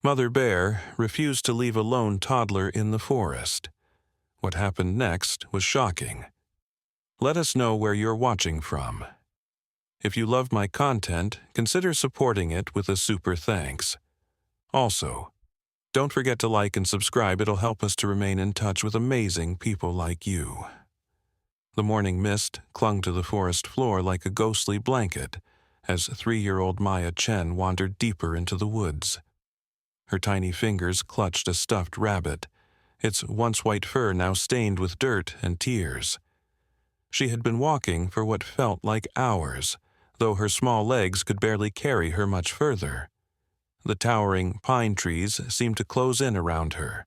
Mother Bear refused to leave a lone toddler in the forest. What happened next was shocking. Let us know where you're watching from. If you love my content, consider supporting it with a super thanks. Also, don't forget to like and subscribe. It'll help us to remain in touch with amazing people like you. The morning mist clung to the forest floor like a ghostly blanket as 3-year-old Maya Chen wandered deeper into the woods. Her tiny fingers clutched a stuffed rabbit, its once white fur now stained with dirt and tears. She had been walking for what felt like hours, though her small legs could barely carry her much further. The towering pine trees seemed to close in around her,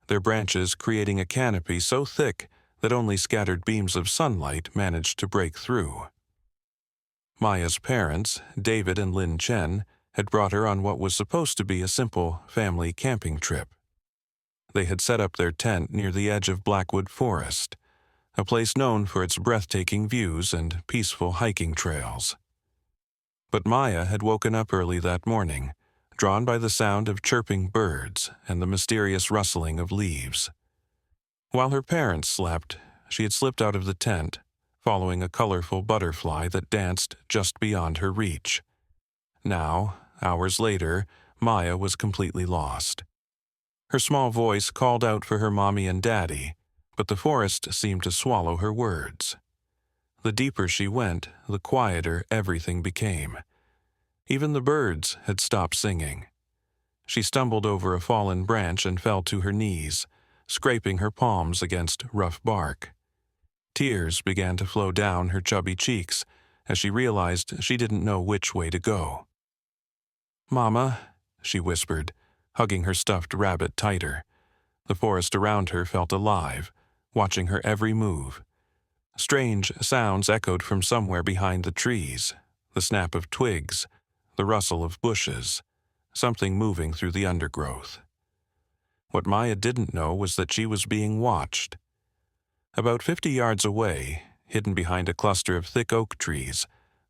their branches creating a canopy so thick that only scattered beams of sunlight managed to break through. Maya's parents, David and Lin Chen, had brought her on what was supposed to be a simple family camping trip. They had set up their tent near the edge of Blackwood Forest, a place known for its breathtaking views and peaceful hiking trails. But Maya had woken up early that morning, drawn by the sound of chirping birds and the mysterious rustling of leaves. While her parents slept, she had slipped out of the tent, following a colorful butterfly that danced just beyond her reach. Now, hours later, Maya was completely lost. Her small voice called out for her mommy and daddy, but the forest seemed to swallow her words. The deeper she went, the quieter everything became. Even the birds had stopped singing. She stumbled over a fallen branch and fell to her knees, scraping her palms against rough bark. Tears began to flow down her chubby cheeks as she realized she didn't know which way to go. "Mama," she whispered, hugging her stuffed rabbit tighter. The forest around her felt alive, watching her every move. Strange sounds echoed from somewhere behind the trees, the snap of twigs, the rustle of bushes, something moving through the undergrowth. What Maya didn't know was that she was being watched. About 50 yards away, hidden behind a cluster of thick oak trees,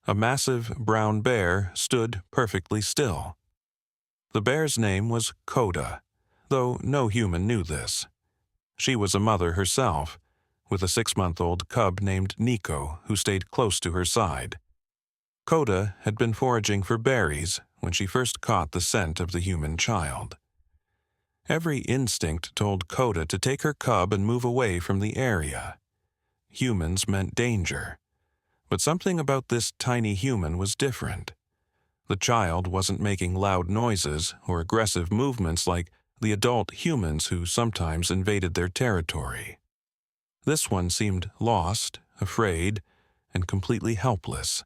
a massive brown bear stood perfectly still. The bear's name was Coda, though no human knew this. She was a mother herself, with a 6-month-old cub named Nico who stayed close to her side. Coda had been foraging for berries when she first caught the scent of the human child. Every instinct told Coda to take her cub and move away from the area. Humans meant danger. But something about this tiny human was different. The child wasn't making loud noises or aggressive movements like the adult humans who sometimes invaded their territory. This one seemed lost, afraid, and completely helpless.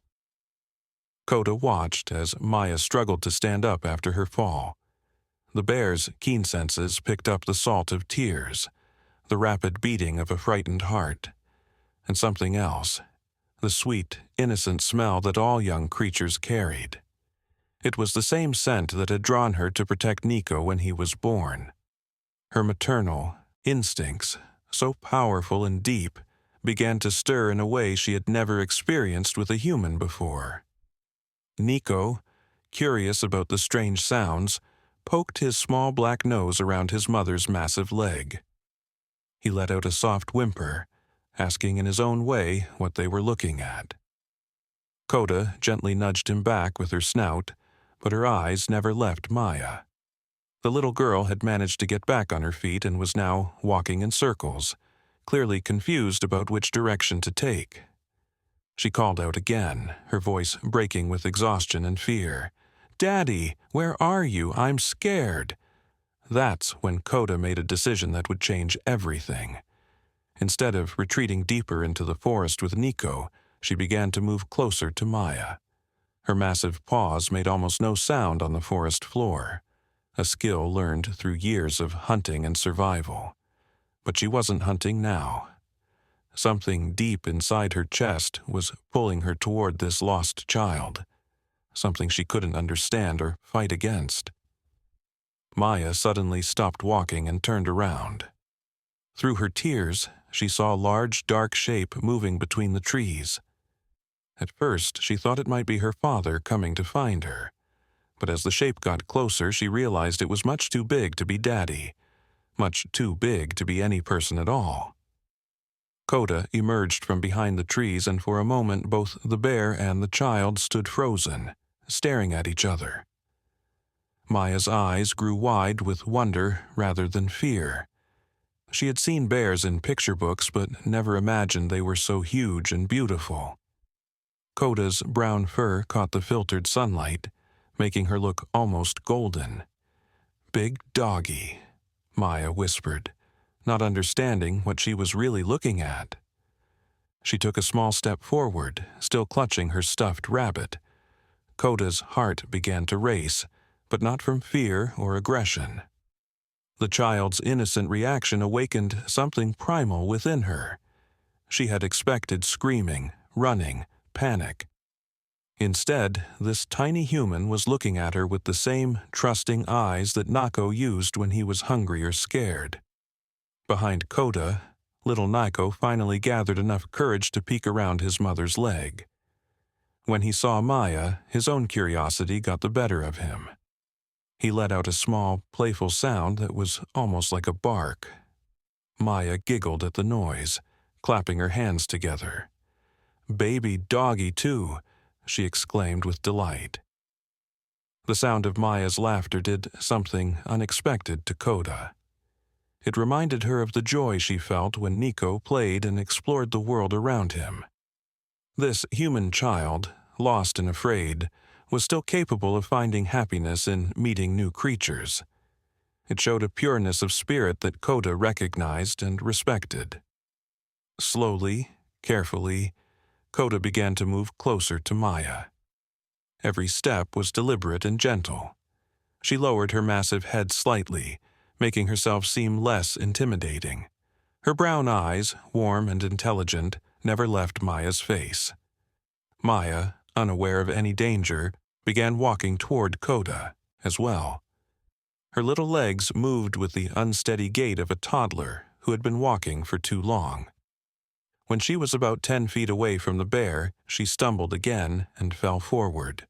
Coda watched as Maya struggled to stand up after her fall. The bear's keen senses picked up the salt of tears, the rapid beating of a frightened heart, and something else, the sweet, innocent smell that all young creatures carried. It was the same scent that had drawn her to protect Nico when he was born. Her maternal instincts, so powerful and deep, began to stir in a way she had never experienced with a human before. Nico, curious about the strange sounds, poked his small black nose around his mother's massive leg. He let out a soft whimper, asking in his own way what they were looking at. Coda gently nudged him back with her snout, but her eyes never left Maya. The little girl had managed to get back on her feet and was now walking in circles, clearly confused about which direction to take. She called out again, her voice breaking with exhaustion and fear. "Daddy, where are you? I'm scared." That's when Coda made a decision that would change everything. Instead of retreating deeper into the forest with Nico, she began to move closer to Maya. Her massive paws made almost no sound on the forest floor, a skill learned through years of hunting and survival. But she wasn't hunting now. Something deep inside her chest was pulling her toward this lost child, something she couldn't understand or fight against. Maya suddenly stopped walking and turned around. Through her tears, she saw a large, dark shape moving between the trees. At first, she thought it might be her father coming to find her, but as the shape got closer, she realized it was much too big to be Daddy, much too big to be any person at all. Coda emerged from behind the trees, and for a moment both the bear and the child stood frozen, staring at each other. Maya's eyes grew wide with wonder rather than fear. She had seen bears in picture books, but never imagined they were so huge and beautiful. Coda's brown fur caught the filtered sunlight, making her look almost golden. "Big doggy," Maya whispered, not understanding what she was really looking at. She took a small step forward, still clutching her stuffed rabbit. Coda's heart began to race, but not from fear or aggression. The child's innocent reaction awakened something primal within her. She had expected screaming, running, panic. Instead, this tiny human was looking at her with the same trusting eyes that Nako used when he was hungry or scared. Behind Coda, little Nako finally gathered enough courage to peek around his mother's leg. When he saw Maya, his own curiosity got the better of him. He let out a small, playful sound that was almost like a bark. Maya giggled at the noise, clapping her hands together. "Baby doggy, too," she exclaimed with delight. The sound of Maya's laughter did something unexpected to Coda. It reminded her of the joy she felt when Nico played and explored the world around him. This human child, lost and afraid, was still capable of finding happiness in meeting new creatures. It showed a pureness of spirit that Coda recognized and respected. Slowly, carefully, Coda began to move closer to Maya. Every step was deliberate and gentle. She lowered her massive head slightly, making herself seem less intimidating. Her brown eyes, warm and intelligent, never left Maya's face. Maya, unaware of any danger, began walking toward Coda as well. Her little legs moved with the unsteady gait of a toddler who had been walking for too long. When she was about 10 feet away from the bear, she stumbled again and fell forward.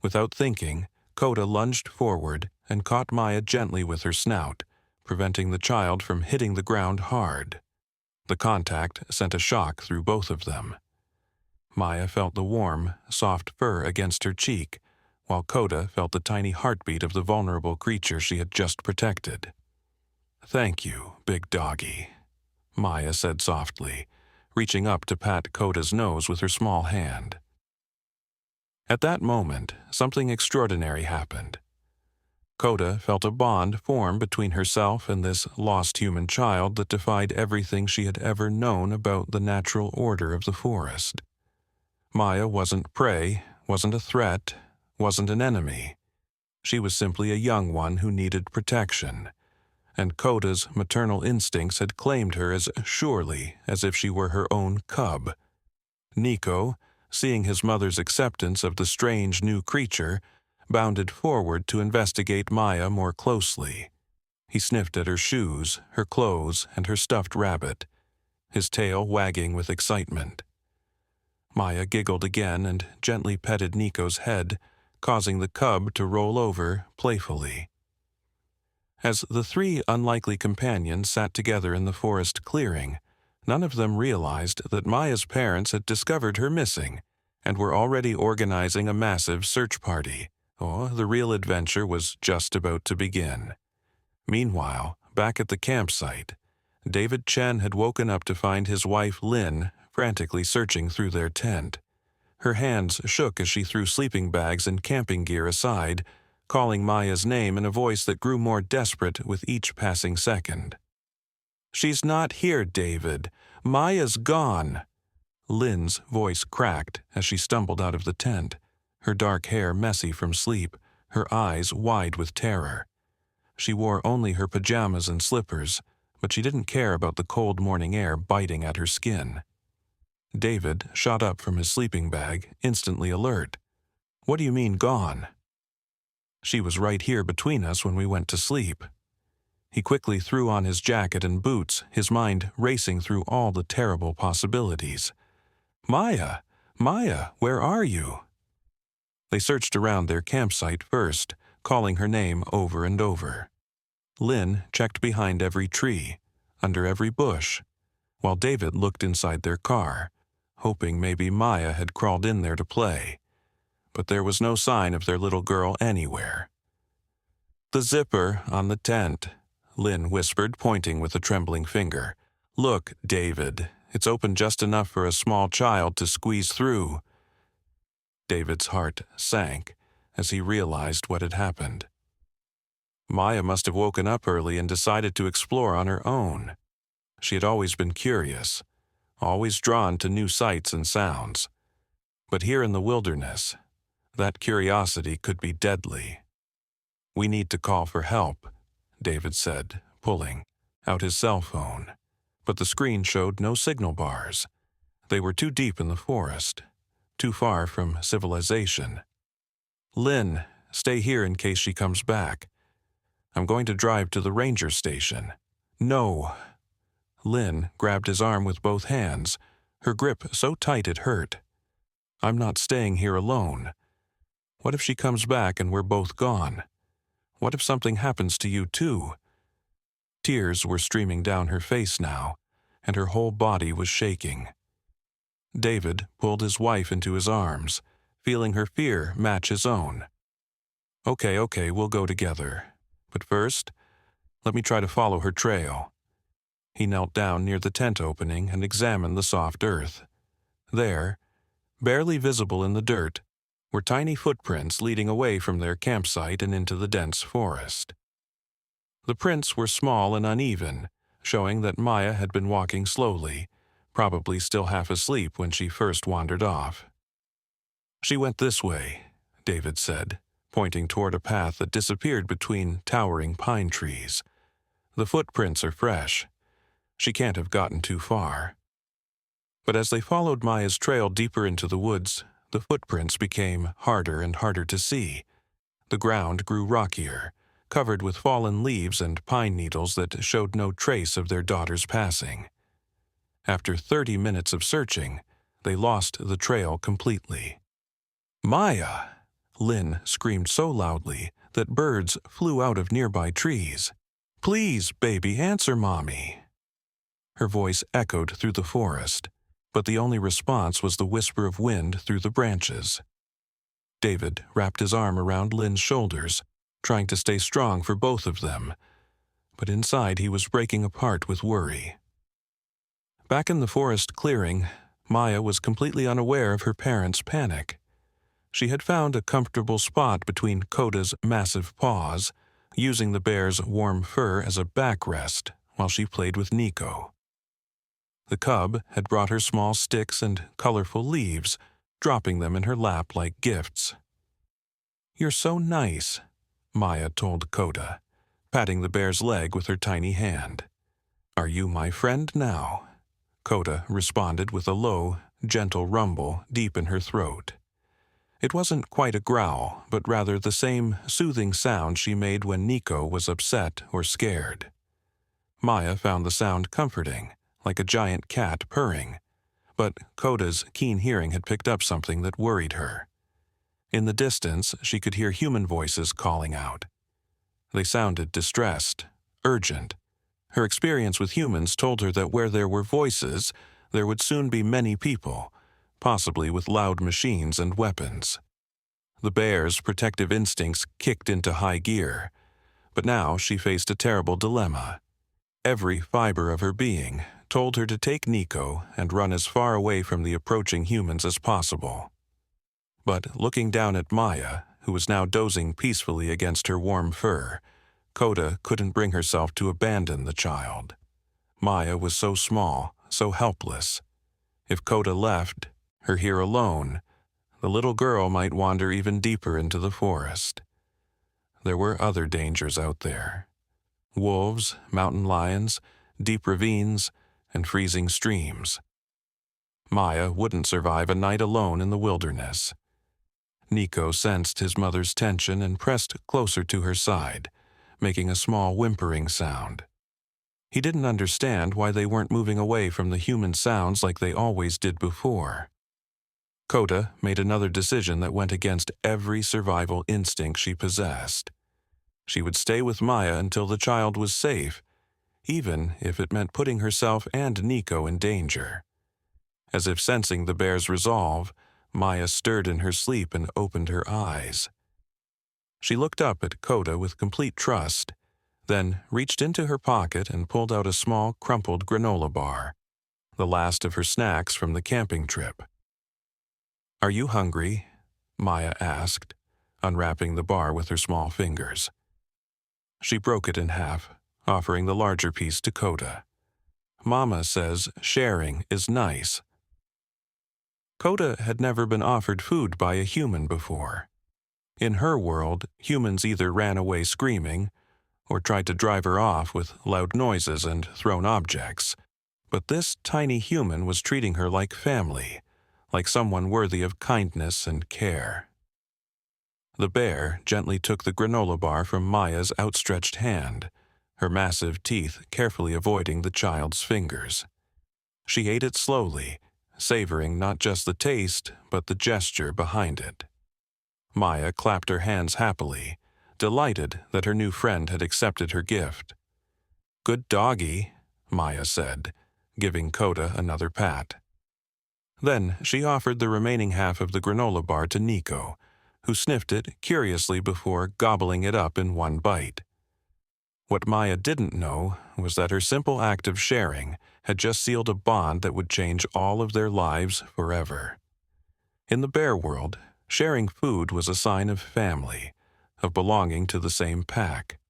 Without thinking, Coda lunged forward and caught Maya gently with her snout, preventing the child from hitting the ground hard. The contact sent a shock through both of them. Maya felt the warm, soft fur against her cheek, while Coda felt the tiny heartbeat of the vulnerable creature she had just protected. "Thank you, big doggy," Maya said softly, reaching up to pat Coda's nose with her small hand. At that moment, something extraordinary happened. Coda felt a bond form between herself and this lost human child that defied everything she had ever known about the natural order of the forest. Maya wasn't prey, wasn't a threat, wasn't an enemy. She was simply a young one who needed protection, and Coda's maternal instincts had claimed her as surely as if she were her own cub. Nico, seeing his mother's acceptance of the strange new creature, bounded forward to investigate Maya more closely. He sniffed at her shoes, her clothes, and her stuffed rabbit, his tail wagging with excitement. Maya giggled again and gently petted Nico's head, causing the cub to roll over playfully. As the three unlikely companions sat together in the forest clearing, none of them realized that Maya's parents had discovered her missing and were already organizing a massive search party. The real adventure was just about to begin. Meanwhile, back at the campsite, David Chen had woken up to find his wife Lynn frantically searching through their tent. Her hands shook as she threw sleeping bags and camping gear aside, calling Maya's name in a voice that grew more desperate with each passing second. "She's not here, David. Maya's gone." Lynn's voice cracked as she stumbled out of the tent, her dark hair messy from sleep, her eyes wide with terror. She wore only her pajamas and slippers, but she didn't care about the cold morning air biting at her skin. David shot up from his sleeping bag, instantly alert. "What do you mean, gone?" "She was right here between us when we went to sleep." He quickly threw on his jacket and boots, his mind racing through all the terrible possibilities. "Maya! Maya, where are you?" They searched around their campsite first, calling her name over and over. Lynn checked behind every tree, under every bush, while David looked inside their car, hoping maybe Maya had crawled in there to play. But there was no sign of their little girl anywhere. "The zipper on the tent," Lynn whispered, pointing with a trembling finger. "Look, David, it's open just enough for a small child to squeeze through." David's heart sank as he realized what had happened. Maya must have woken up early and decided to explore on her own. She had always been curious, always drawn to new sights and sounds. But here in the wilderness, that curiosity could be deadly. "We need to call for help," David said, pulling out his cell phone. But the screen showed no signal bars. They were too deep in the forest, too far from civilization. "Lynn, stay here in case she comes back. I'm going to drive to the ranger station." "No." Lynn grabbed his arm with both hands, her grip so tight it hurt. "I'm not staying here alone. What if she comes back and we're both gone? What if something happens to you too?" Tears were streaming down her face now, and her whole body was shaking. David pulled his wife into his arms, feeling her fear match his own. Okay, we'll go together. But first, let me try to follow her trail." He knelt down near the tent opening and examined the soft earth. There, barely visible in the dirt, were tiny footprints leading away from their campsite and into the dense forest. The prints were small and uneven, showing that Maya had been walking slowly, probably still half asleep when she first wandered off. "She went this way," David said, pointing toward a path that disappeared between towering pine trees. "The footprints are fresh. She can't have gotten too far." But as they followed Maya's trail deeper into the woods, the footprints became harder and harder to see. The ground grew rockier, covered with fallen leaves and pine needles that showed no trace of their daughter's passing. After 30 minutes of searching, they lost the trail completely. "Maya!" Lynn screamed so loudly that birds flew out of nearby trees. "Please, baby, answer Mommy." Her voice echoed through the forest, but the only response was the whisper of wind through the branches. David wrapped his arm around Lynn's shoulders, trying to stay strong for both of them, but inside he was breaking apart with worry. Back in the forest clearing, Maya was completely unaware of her parents' panic. She had found a comfortable spot between Coda's massive paws, using the bear's warm fur as a backrest while she played with Nico. The cub had brought her small sticks and colorful leaves, dropping them in her lap like gifts. "You're so nice," Maya told Coda, patting the bear's leg with her tiny hand. "Are you my friend now?" Coda responded with a low, gentle rumble deep in her throat. It wasn't quite a growl, but rather the same soothing sound she made when Nico was upset or scared. Maya found the sound comforting, like a giant cat purring, but Coda's keen hearing had picked up something that worried her. In the distance, she could hear human voices calling out. They sounded distressed, urgent. Her experience with humans told her that where there were voices, there would soon be many people, possibly with loud machines and weapons. The bear's protective instincts kicked into high gear, but now she faced a terrible dilemma. Every fiber of her being told her to take Nico and run as far away from the approaching humans as possible. But looking down at Maya, who was now dozing peacefully against her warm fur, Coda couldn't bring herself to abandon the child. Maya was so small, so helpless. If Coda left, her here alone, the little girl might wander even deeper into the forest. There were other dangers out there. Wolves, mountain lions, deep ravines, and freezing streams. Maya wouldn't survive a night alone in the wilderness. Nico sensed his mother's tension and pressed closer to her side, making a small whimpering sound. He didn't understand why they weren't moving away from the human sounds like they always did before. Coda made another decision that went against every survival instinct she possessed. She would stay with Maya until the child was safe, even if it meant putting herself and Nico in danger. As if sensing the bear's resolve, Maya stirred in her sleep and opened her eyes. She looked up at Coda with complete trust, then reached into her pocket and pulled out a small, crumpled granola bar, the last of her snacks from the camping trip. "Are you hungry?" Maya asked, unwrapping the bar with her small fingers. She broke it in half, offering the larger piece to Coda. "Mama says sharing is nice." Coda had never been offered food by a human before. In her world, humans either ran away screaming or tried to drive her off with loud noises and thrown objects. But this tiny human was treating her like family, like someone worthy of kindness and care. The bear gently took the granola bar from Maya's outstretched hand, her massive teeth carefully avoiding the child's fingers. She ate it slowly, savoring not just the taste, but the gesture behind it. Maya clapped her hands happily, delighted that her new friend had accepted her gift. "Good doggy," Maya said, giving Coda another pat. Then she offered the remaining half of the granola bar to Nico, who sniffed it curiously before gobbling it up in one bite. What Maya didn't know was that her simple act of sharing had just sealed a bond that would change all of their lives forever. In the bear world, sharing food was a sign of family, of belonging to the same pack.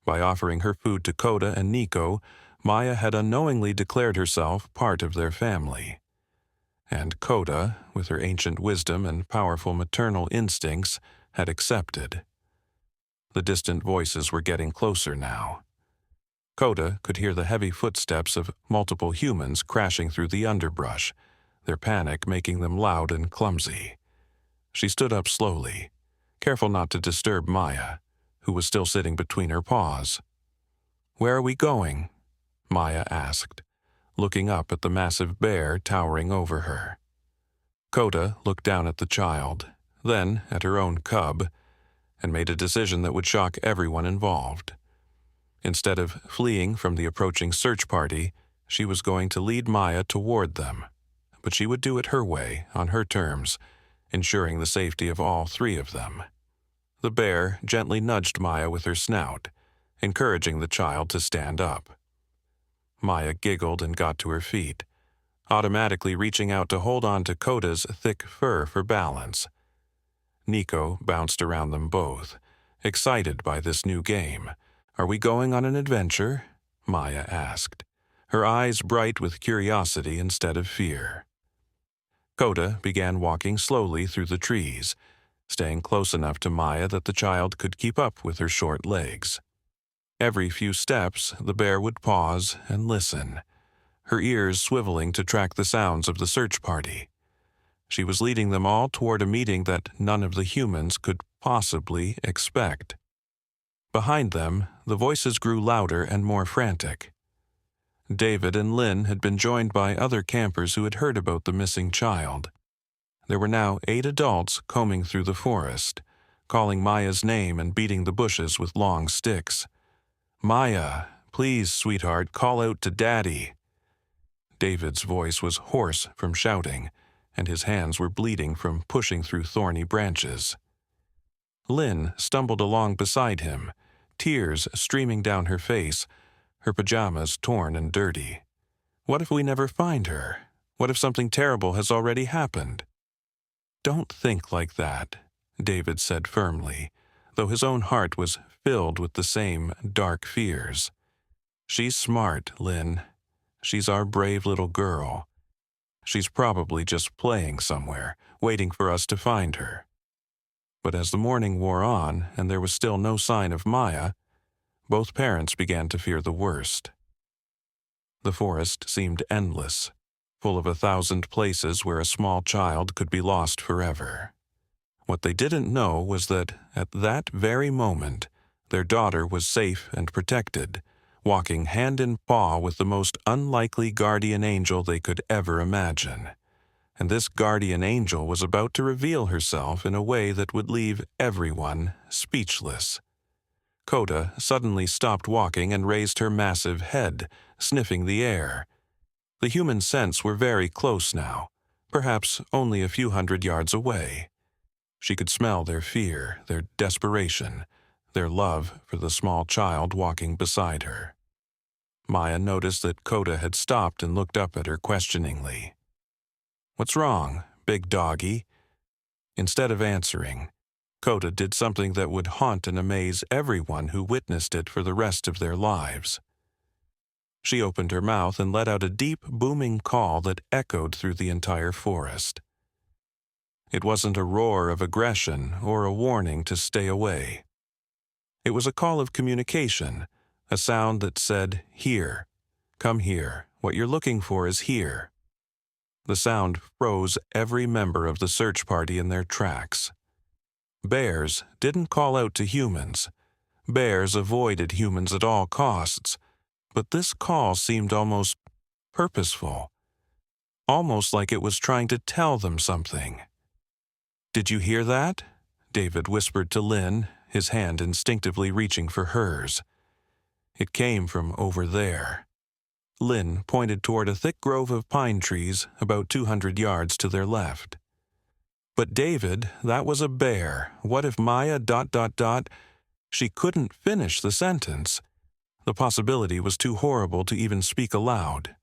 By offering her food to Coda and Nico, Maya had unknowingly declared herself part of their family. And Coda, with her ancient wisdom and powerful maternal instincts, had accepted. The distant voices were getting closer now. Coda could hear the heavy footsteps of multiple humans crashing through the underbrush, their panic making them loud and clumsy. She stood up slowly, careful not to disturb Maya, who was still sitting between her paws. "Where are we going?" Maya asked, looking up at the massive bear towering over her. Coda looked down at the child, then at her own cub, and made a decision that would shock everyone involved. Instead of fleeing from the approaching search party, she was going to lead Maya toward them. But she would do it her way, on her terms, ensuring the safety of all three of them. The bear gently nudged Maya with her snout, encouraging the child to stand up. Maya giggled and got to her feet, automatically reaching out to hold on to Coda's thick fur for balance. Nico bounced around them both, excited by this new game. "Are we going on an adventure?" Maya asked, her eyes bright with curiosity instead of fear. Coda began walking slowly through the trees, staying close enough to Maya that the child could keep up with her short legs. Every few steps, the bear would pause and listen, her ears swiveling to track the sounds of the search party. She was leading them all toward a meeting that none of the humans could possibly expect. Behind them, the voices grew louder and more frantic. David and Lynn had been joined by other campers who had heard about the missing child. There were now 8 adults combing through the forest, calling Maya's name and beating the bushes with long sticks. "Maya, please, sweetheart, call out to Daddy." David's voice was hoarse from shouting, and his hands were bleeding from pushing through thorny branches. Lynn stumbled along beside him, tears streaming down her face, her pajamas torn and dirty. "What if we never find her? What if something terrible has already happened?" "Don't think like that," David said firmly, though his own heart was filled with the same dark fears. "She's smart, Lynn. She's our brave little girl. She's probably just playing somewhere, waiting for us to find her." But as the morning wore on and there was still no sign of Maya, both parents began to fear the worst. The forest seemed endless, full of 1,000 places where a small child could be lost forever. What they didn't know was that at that very moment, their daughter was safe and protected, walking hand in paw with the most unlikely guardian angel they could ever imagine. and this guardian angel was about to reveal herself in a way that would leave everyone speechless. Coda suddenly stopped walking and raised her massive head, sniffing the air. The human scents were very close now, perhaps only a few hundred yards away. She could smell their fear, their desperation, their love for the small child walking beside her. Maya noticed that Coda had stopped and looked up at her questioningly. "What's wrong, big doggy?" Instead of answering, Coda did something that would haunt and amaze everyone who witnessed it for the rest of their lives. She opened her mouth and let out a deep, booming call that echoed through the entire forest. It wasn't a roar of aggression or a warning to stay away. It was a call of communication, a sound that said, "Here, come here, what you're looking for is here." The sound froze every member of the search party in their tracks. Bears didn't call out to humans. Bears avoided humans at all costs, but this call seemed almost purposeful, almost like it was trying to tell them something. "Did you hear that?" David whispered to Lynn, his hand instinctively reaching for hers. It came from over there. Lynn pointed toward a thick grove of pine trees about 200 yards to their left. "But David, that was a bear. What if Maya ... She couldn't finish the sentence. The possibility was too horrible to even speak aloud.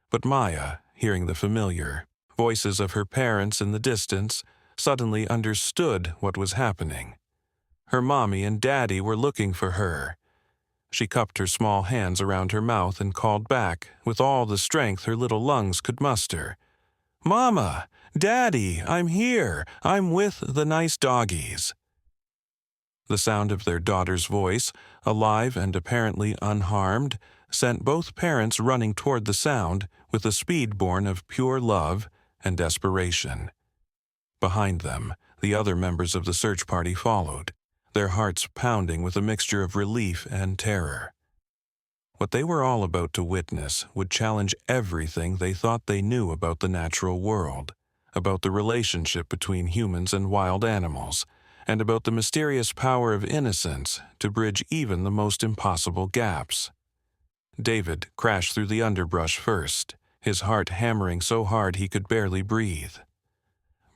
But Maya, hearing the familiar voices of her parents in the distance, suddenly understood what was happening. Her mommy and daddy were looking for her. She cupped her small hands around her mouth and called back, with all the strength her little lungs could muster. "Mama! Daddy! I'm here! I'm with the nice doggies!" The sound of their daughter's voice, alive and apparently unharmed, sent both parents running toward the sound with a speed born of pure love and desperation. Behind them, the other members of the search party followed, their hearts pounding with a mixture of relief and terror. What they were all about to witness would challenge everything they thought they knew about the natural world, about the relationship between humans and wild animals, and about the mysterious power of innocence to bridge even the most impossible gaps. David crashed through the underbrush first, his heart hammering so hard he could barely breathe.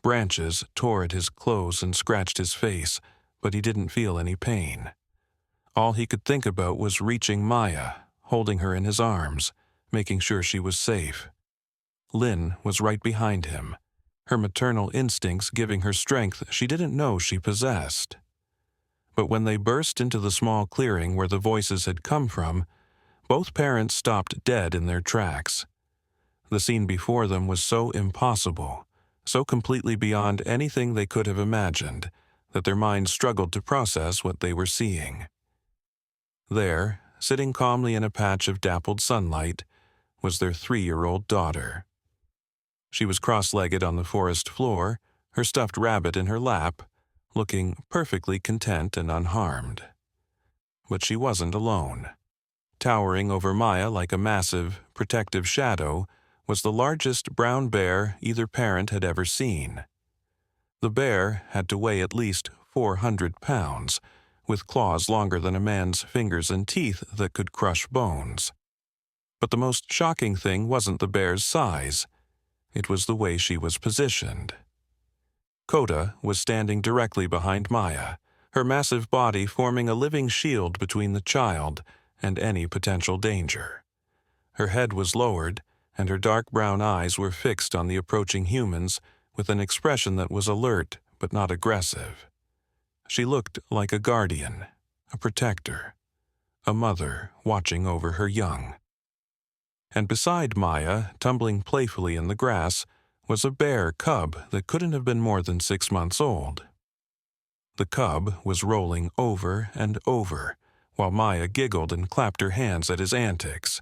Branches tore at his clothes and scratched his face, but he didn't feel any pain. All he could think about was reaching Maya, holding her in his arms, making sure she was safe. Lynn was right behind him, her maternal instincts giving her strength she didn't know she possessed. But when they burst into the small clearing where the voices had come from, both parents stopped dead in their tracks. The scene before them was so impossible, so completely beyond anything they could have imagined, that their minds struggled to process what they were seeing. There, sitting calmly in a patch of dappled sunlight, was their 3-year-old daughter. She was cross-legged on the forest floor, her stuffed rabbit in her lap, looking perfectly content and unharmed. But she wasn't alone. Towering over Maya like a massive, protective shadow was the largest brown bear either parent had ever seen. The bear had to weigh at least 400 pounds, with claws longer than a man's fingers and teeth that could crush bones. But the most shocking thing wasn't the bear's size. It was the way she was positioned. Coda was standing directly behind Maya, her massive body forming a living shield between the child and any potential danger. Her head was lowered, and her dark brown eyes were fixed on the approaching humans with an expression that was alert but not aggressive. She looked like a guardian, a protector, a mother watching over her young. And beside Maya, tumbling playfully in the grass, was a bear cub that couldn't have been more than 6 months old. The cub was rolling over and over, while Maya giggled and clapped her hands at his antics.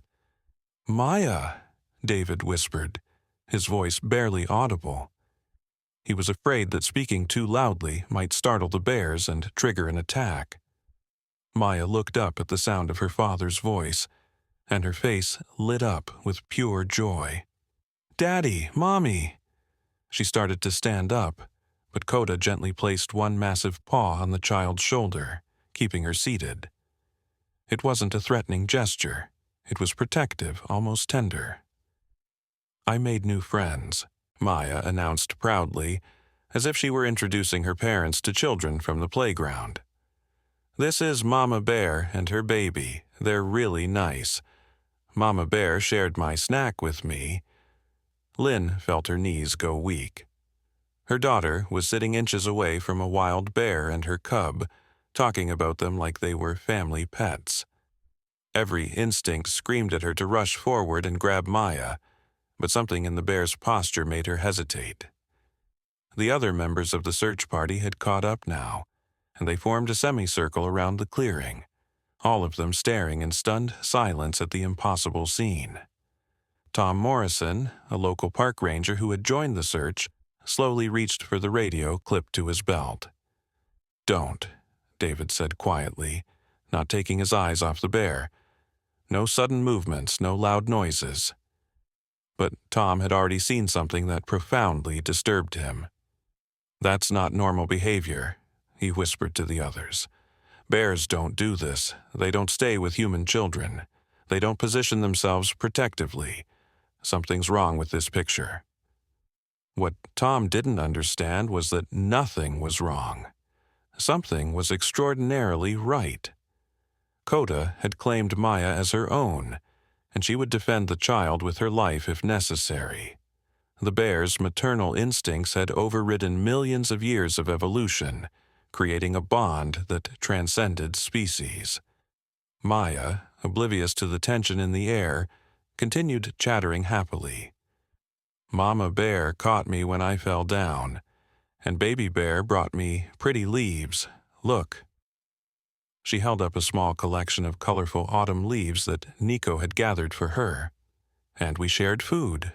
"Maya," David whispered, his voice barely audible. He was afraid that speaking too loudly might startle the bears and trigger an attack. Maya looked up at the sound of her father's voice, and her face lit up with pure joy. "Daddy, Mommy!" She started to stand up, but Coda gently placed one massive paw on the child's shoulder, keeping her seated. It wasn't a threatening gesture. It was protective, almost tender. "I made new friends," Maya announced proudly, as if she were introducing her parents to children from the playground. "This is Mama Bear and her baby. They're really nice. Mama Bear shared my snack with me." Lynn felt her knees go weak. Her daughter was sitting inches away from a wild bear and her cub, talking about them like they were family pets. Every instinct screamed at her to rush forward and grab Maya, but something in the bear's posture made her hesitate. The other members of the search party had caught up now, and they formed a semicircle around the clearing, all of them staring in stunned silence at the impossible scene. Tom Morrison, a local park ranger who had joined the search, slowly reached for the radio clipped to his belt. "Don't," David said quietly, not taking his eyes off the bear. "No sudden movements, no loud noises." But Tom had already seen something that profoundly disturbed him. "That's not normal behavior," he whispered to the others. "Bears don't do this. They don't stay with human children. They don't position themselves protectively. Something's wrong with this picture." What Tom didn't understand was that nothing was wrong. Something was extraordinarily right. Coda had claimed Maya as her own, and she would defend the child with her life if necessary. The bear's maternal instincts had overridden millions of years of evolution, creating a bond that transcended species. Maya, oblivious to the tension in the air, continued chattering happily. "Mama Bear caught me when I fell down, and Baby Bear brought me pretty leaves. Look." She held up a small collection of colorful autumn leaves that Nico had gathered for her. "And we shared food,"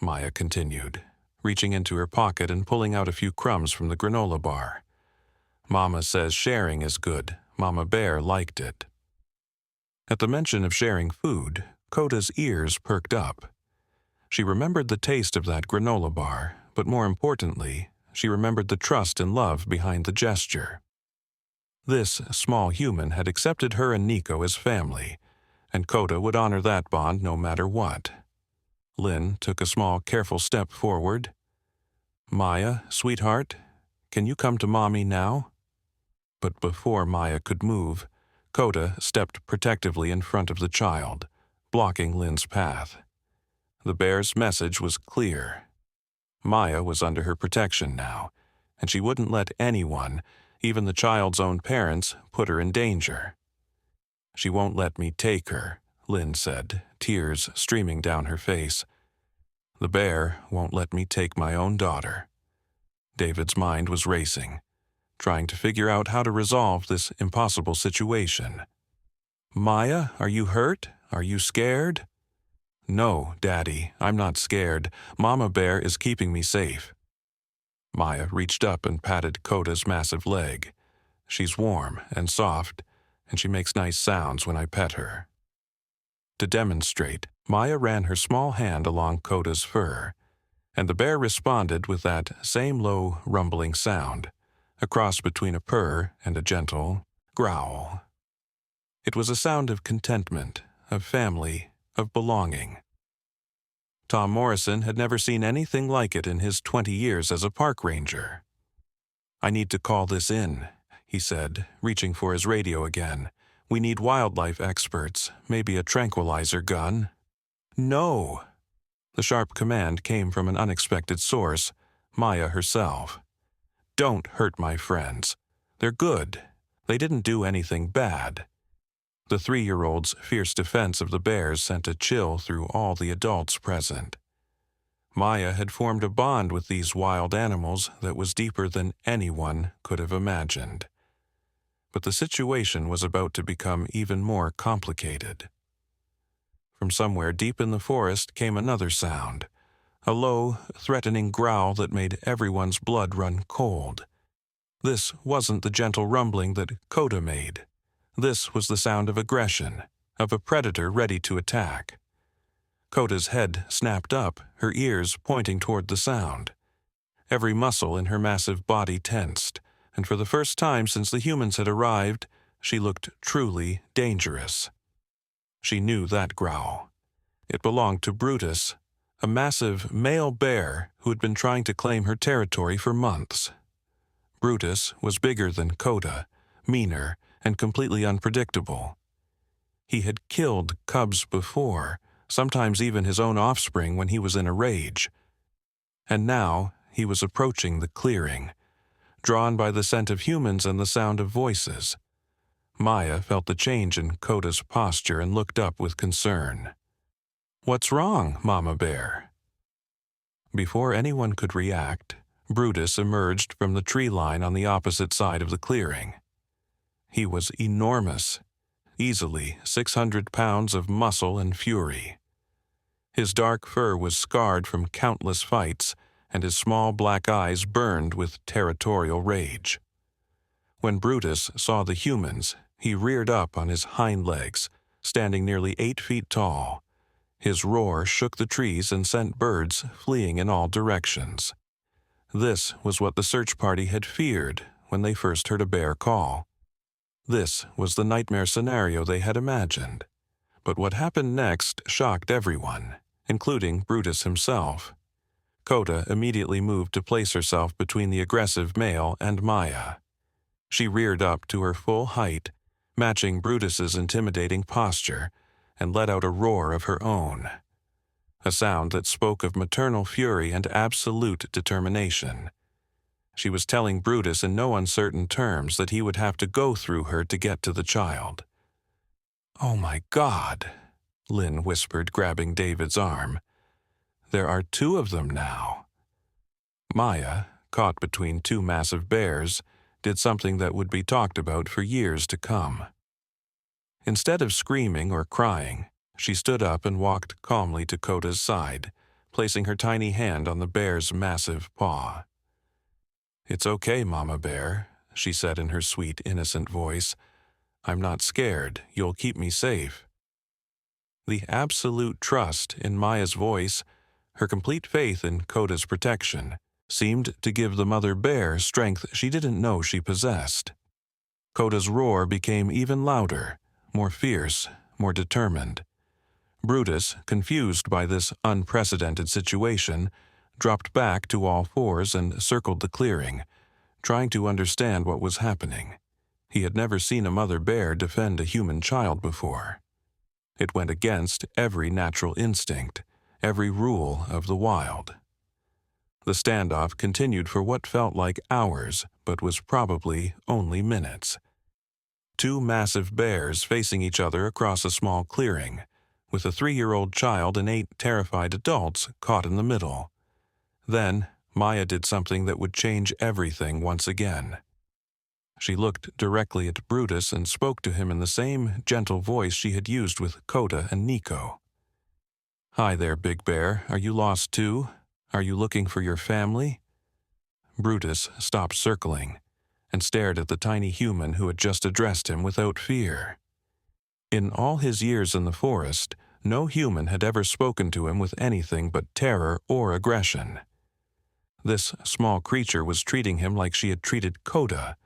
Maya continued, reaching into her pocket and pulling out a few crumbs from the granola bar. "Mama says sharing is good. Mama Bear liked it." At the mention of sharing food, Coda's ears perked up. She remembered the taste of that granola bar, but more importantly, she remembered the trust and love behind the gesture. This small human had accepted her and Nico as family, and Coda would honor that bond no matter what. Lynn took a small, careful step forward. "Maya, sweetheart, can you come to Mommy now?" But before Maya could move, Coda stepped protectively in front of the child, blocking Lynn's path. The bear's message was clear. Maya was under her protection now, and she wouldn't let anyone, even the child's own parents, put her in danger. "She won't let me take her," Lynn said, tears streaming down her face. "The bear won't let me take my own daughter." David's mind was racing, trying to figure out how to resolve this impossible situation. "Maya, are you hurt? Are you scared?" "No, Daddy, I'm not scared. Mama Bear is keeping me safe." Maya reached up and patted Coda's massive leg. "She's warm and soft, and she makes nice sounds when I pet her." To demonstrate, Maya ran her small hand along Coda's fur, and the bear responded with that same low, rumbling sound, a cross between a purr and a gentle growl. It was a sound of contentment, of family, of belonging. Tom Morrison had never seen anything like it in his 20 years as a park ranger. "I need to call this in," he said, reaching for his radio again. "We need wildlife experts, maybe a tranquilizer gun." "No!" The sharp command came from an unexpected source, Maya herself. "Don't hurt my friends. They're good. They didn't do anything bad." The 3-year-old's fierce defense of the bears sent a chill through all the adults present. Maya had formed a bond with these wild animals that was deeper than anyone could have imagined. But the situation was about to become even more complicated. From somewhere deep in the forest came another sound, a low, threatening growl that made everyone's blood run cold. This wasn't the gentle rumbling that Coda made. This was the sound of aggression, of a predator ready to attack. Coda's head snapped up, her ears pointing toward the sound. Every muscle in her massive body tensed, and for the first time since the humans had arrived, she looked truly dangerous. She knew that growl. It belonged to Brutus, a massive male bear who had been trying to claim her territory for months. Brutus was bigger than Coda, meaner, and completely unpredictable. He had killed cubs before, sometimes even his own offspring when he was in a rage. And now he was approaching the clearing, drawn by the scent of humans and the sound of voices. Maya felt the change in Coda's posture and looked up with concern. "What's wrong, Mama Bear?" Before anyone could react, Brutus emerged from the tree line on the opposite side of the clearing. He was enormous, easily 600 pounds of muscle and fury. His dark fur was scarred from countless fights, and his small black eyes burned with territorial rage. When Brutus saw the humans, he reared up on his hind legs, standing nearly 8 feet tall. His roar shook the trees and sent birds fleeing in all directions. This was what the search party had feared when they first heard a bear call. This was the nightmare scenario they had imagined. But what happened next shocked everyone, including Brutus himself. Coda immediately moved to place herself between the aggressive male and Maya. She reared up to her full height, matching Brutus's intimidating posture, and let out a roar of her own. A sound that spoke of maternal fury and absolute determination. She was telling Brutus in no uncertain terms that he would have to go through her to get to the child. "Oh my God," Lynn whispered, grabbing David's arm. "There are 2 of them now." Maya, caught between 2 massive bears, did something that would be talked about for years to come. Instead of screaming or crying, she stood up and walked calmly to Coda's side, placing her tiny hand on the bear's massive paw. "It's okay, Mama Bear," she said in her sweet, innocent voice. "I'm not scared. You'll keep me safe." The absolute trust in Maya's voice, her complete faith in Coda's protection, seemed to give the mother bear strength she didn't know she possessed. Coda's roar became even louder, more fierce, more determined. Brutus, confused by this unprecedented situation, dropped back to all fours and circled the clearing, trying to understand what was happening. He had never seen a mother bear defend a human child before. It went against every natural instinct, every rule of the wild. The standoff continued for what felt like hours, but was probably only minutes. 2 massive bears facing each other across a small clearing, with a 3-year-old child and 8 terrified adults caught in the middle. Then, Maya did something that would change everything once again. She looked directly at Brutus and spoke to him in the same gentle voice she had used with Coda and Nico. "Hi there, Big Bear. Are you lost too? Are you looking for your family?" Brutus stopped circling and stared at the tiny human who had just addressed him without fear. In all his years in the forest, no human had ever spoken to him with anything but terror or aggression. This small creature was treating him like she had treated Coda,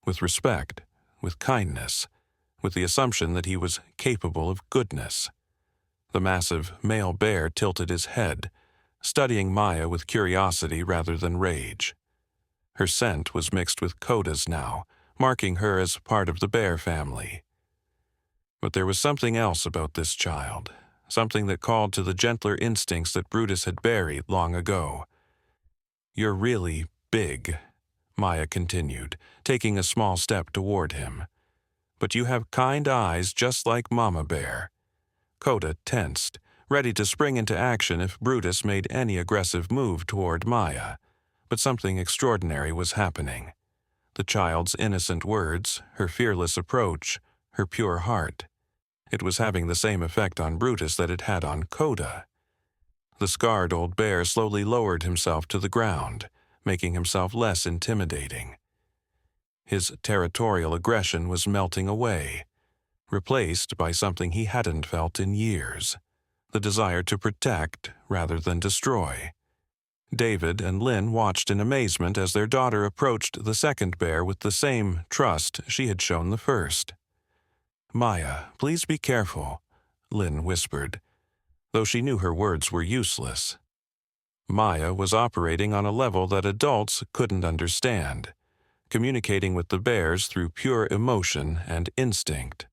with respect, with kindness, with the assumption that he was capable of goodness. The massive male bear tilted his head, studying Maya with curiosity rather than rage. Her scent was mixed with Coda's now, marking her as part of the bear family. But there was something else about this child, something that called to the gentler instincts that Brutus had buried long ago. "You're really big," Maya continued, taking a small step toward him. "But you have kind eyes just like Mama Bear." Coda tensed, ready to spring into action if Brutus made any aggressive move toward Maya. But something extraordinary was happening. The child's innocent words, her fearless approach, her pure heart. It was having the same effect on Brutus that it had on Coda. The scarred old bear slowly lowered himself to the ground, making himself less intimidating. His territorial aggression was melting away, replaced by something he hadn't felt in years, the desire to protect rather than destroy. David and Lynn watched in amazement as their daughter approached the second bear with the same trust she had shown the first. "Maya, please be careful," Lynn whispered, though she knew her words were useless. Maya was operating on a level that adults couldn't understand, communicating with the bears through pure emotion and instinct.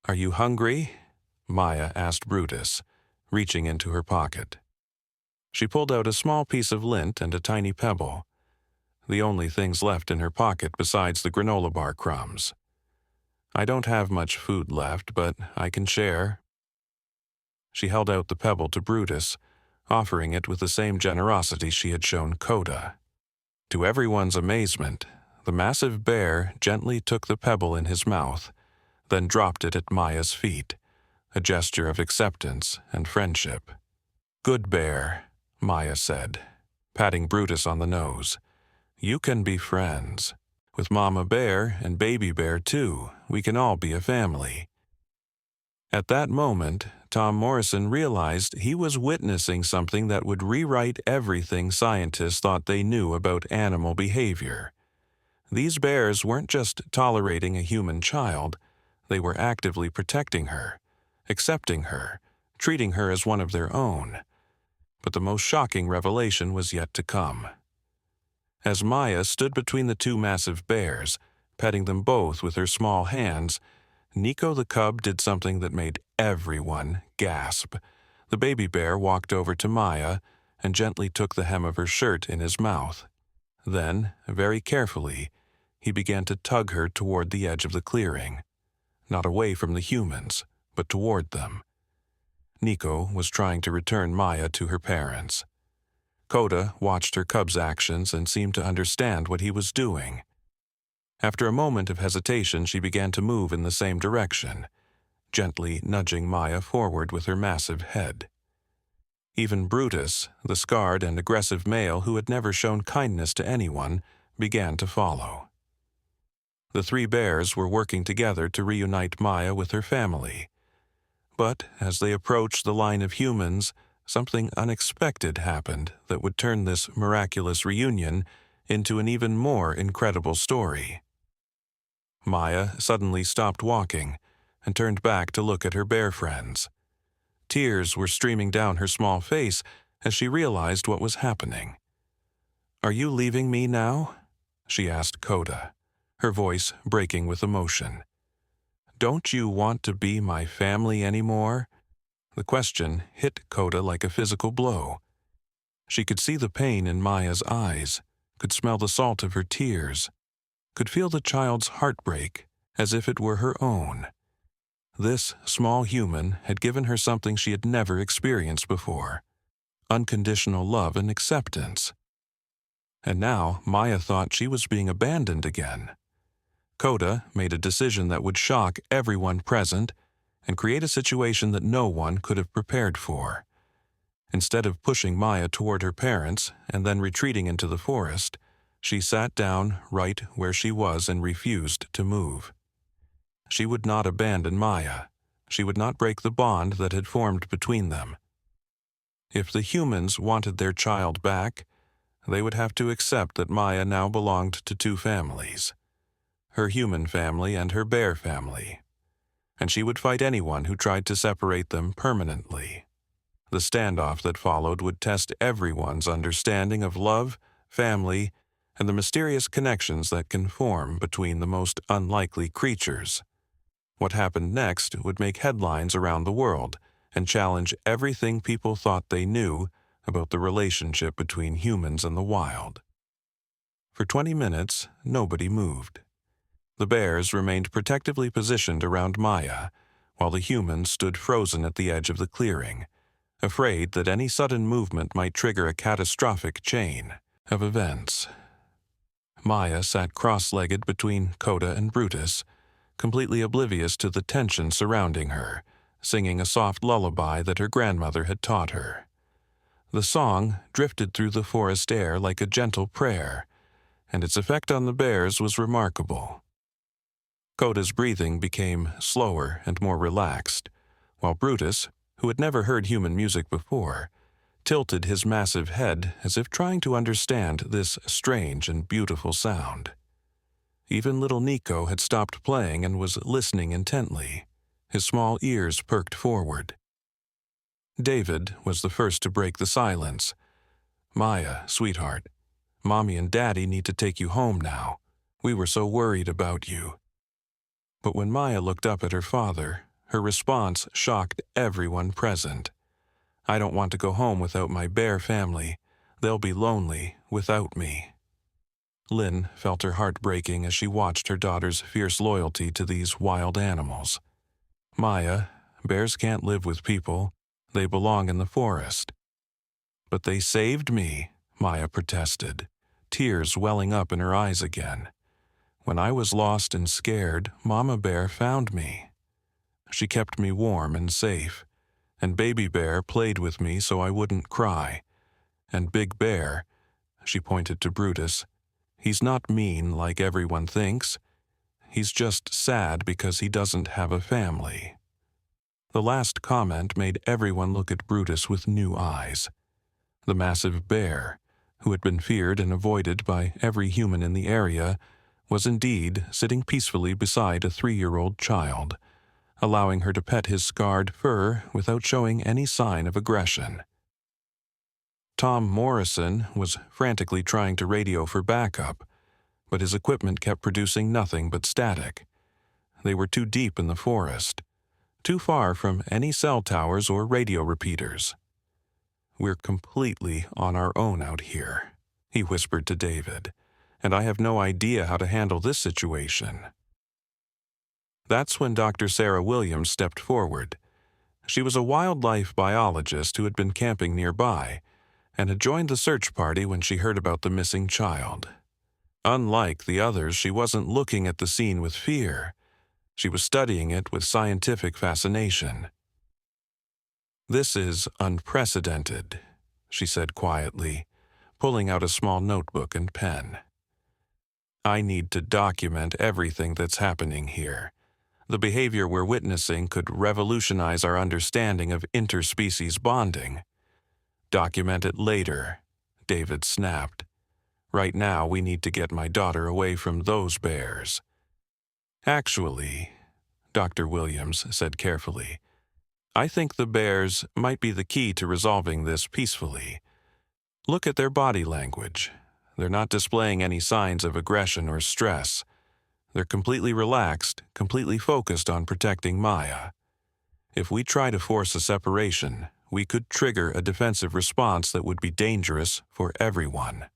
"Are you hungry?" Maya asked Brutus, reaching into her pocket. She pulled out a small piece of lint and a tiny pebble, the only things left in her pocket besides the granola bar crumbs. "I don't have much food left, but I can share." She held out the pebble to Brutus, offering it with the same generosity she had shown Coda. To everyone's amazement, the massive bear gently took the pebble in his mouth, then dropped it at Maya's feet, a gesture of acceptance and friendship. "Good bear," Maya said, patting Brutus on the nose. "You can be friends. With Mama Bear and Baby Bear, too, we can all be a family." At that moment, Tom Morrison realized he was witnessing something that would rewrite everything scientists thought they knew about animal behavior. These bears weren't just tolerating a human child, they were actively protecting her, accepting her, treating her as one of their own. But the most shocking revelation was yet to come. As Maya stood between the two massive bears, petting them both with her small hands, Nico the cub did something that made everyone gasp. The baby bear walked over to Maya and gently took the hem of her shirt in his mouth. Then, very carefully, he began to tug her toward the edge of the clearing, not away from the humans, but toward them. Nico was trying to return Maya to her parents. Coda watched her cub's actions and seemed to understand what he was doing. After a moment of hesitation, she began to move in the same direction, gently nudging Maya forward with her massive head. Even Brutus, the scarred and aggressive male who had never shown kindness to anyone, began to follow. The three bears were working together to reunite Maya with her family. But as they approached the line of humans, something unexpected happened that would turn this miraculous reunion into an even more incredible story. Maya suddenly stopped walking and turned back to look at her bear friends. Tears were streaming down her small face as she realized what was happening. "Are you leaving me now?" she asked Coda, her voice breaking with emotion. "Don't you want to be my family anymore?" The question hit Coda like a physical blow. She could see the pain in Maya's eyes, could smell the salt of her tears, could feel the child's heartbreak as if it were her own. This small human had given her something she had never experienced before: unconditional love and acceptance. And now Maya thought she was being abandoned again. Coda made a decision that would shock everyone present and create a situation that no one could have prepared for. Instead of pushing Maya toward her parents and then retreating into the forest, she sat down right where she was and refused to move. She would not abandon Maya. She would not break the bond that had formed between them. If the humans wanted their child back, they would have to accept that Maya now belonged to two families: her human family and her bear family. And she would fight anyone who tried to separate them permanently. The standoff that followed would test everyone's understanding of love, family, and the mysterious connections that can form between the most unlikely creatures. What happened next would make headlines around the world and challenge everything people thought they knew about the relationship between humans and the wild. For 20 minutes, nobody moved. The bears remained protectively positioned around Maya, while the humans stood frozen at the edge of the clearing, afraid that any sudden movement might trigger a catastrophic chain of events. Maya sat cross-legged between Coda and Brutus, completely oblivious to the tension surrounding her, singing a soft lullaby that her grandmother had taught her. The song drifted through the forest air like a gentle prayer, and its effect on the bears was remarkable. Coda's breathing became slower and more relaxed, while Brutus, who had never heard human music before, tilted his massive head as if trying to understand this strange and beautiful sound. Even little Nico had stopped playing and was listening intently, his small ears perked forward. David was the first to break the silence. "Maya, sweetheart, Mommy and Daddy need to take you home now. We were so worried about you." But when Maya looked up at her father, her response shocked everyone present. "I don't want to go home without my bear family. They'll be lonely without me." Lynn felt her heart breaking as she watched her daughter's fierce loyalty to these wild animals. "Maya, bears can't live with people. They belong in the forest." "But they saved me," Maya protested, tears welling up in her eyes again. "When I was lost and scared, Mama Bear found me. She kept me warm and safe, and Baby Bear played with me so I wouldn't cry. And Big Bear," she pointed to Brutus, "he's not mean like everyone thinks. He's just sad because he doesn't have a family." The last comment made everyone look at Brutus with new eyes. The massive bear, who had been feared and avoided by every human in the area, was indeed sitting peacefully beside a 3-year-old child, allowing her to pet his scarred fur without showing any sign of aggression. Tom Morrison was frantically trying to radio for backup, but his equipment kept producing nothing but static. They were too deep in the forest, too far from any cell towers or radio repeaters. "We're completely on our own out here," he whispered to David, "and I have no idea how to handle this situation." That's when Dr. Sarah Williams stepped forward. She was a wildlife biologist who had been camping nearby and had joined the search party when she heard about the missing child. Unlike the others, she wasn't looking at the scene with fear. She was studying it with scientific fascination. "This is unprecedented," she said quietly, pulling out a small notebook and pen. "I need to document everything that's happening here. The behavior we're witnessing could revolutionize our understanding of interspecies bonding." "Document it later," David snapped. "Right now we need to get my daughter away from those bears." "Actually," Dr. Williams said carefully, "I think the bears might be the key to resolving this peacefully. Look at their body language. They're not displaying any signs of aggression or stress. They're completely relaxed, completely focused on protecting Maya. If we try to force a separation, we could trigger a defensive response that would be dangerous for everyone."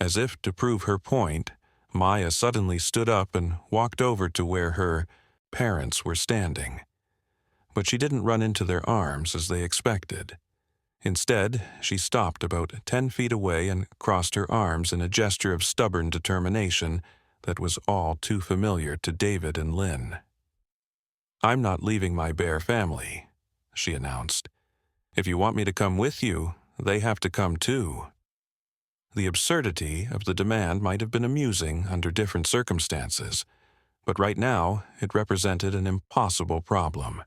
As if to prove her point, Maya suddenly stood up and walked over to where her parents were standing. But she didn't run into their arms as they expected. Instead, she stopped about 10 feet away and crossed her arms in a gesture of stubborn determination that was all too familiar to David and Lynn. "I'm not leaving my bear family," she announced. "If you want me to come with you, they have to come too." The absurdity of the demand might have been amusing under different circumstances, but right now it represented an impossible problem.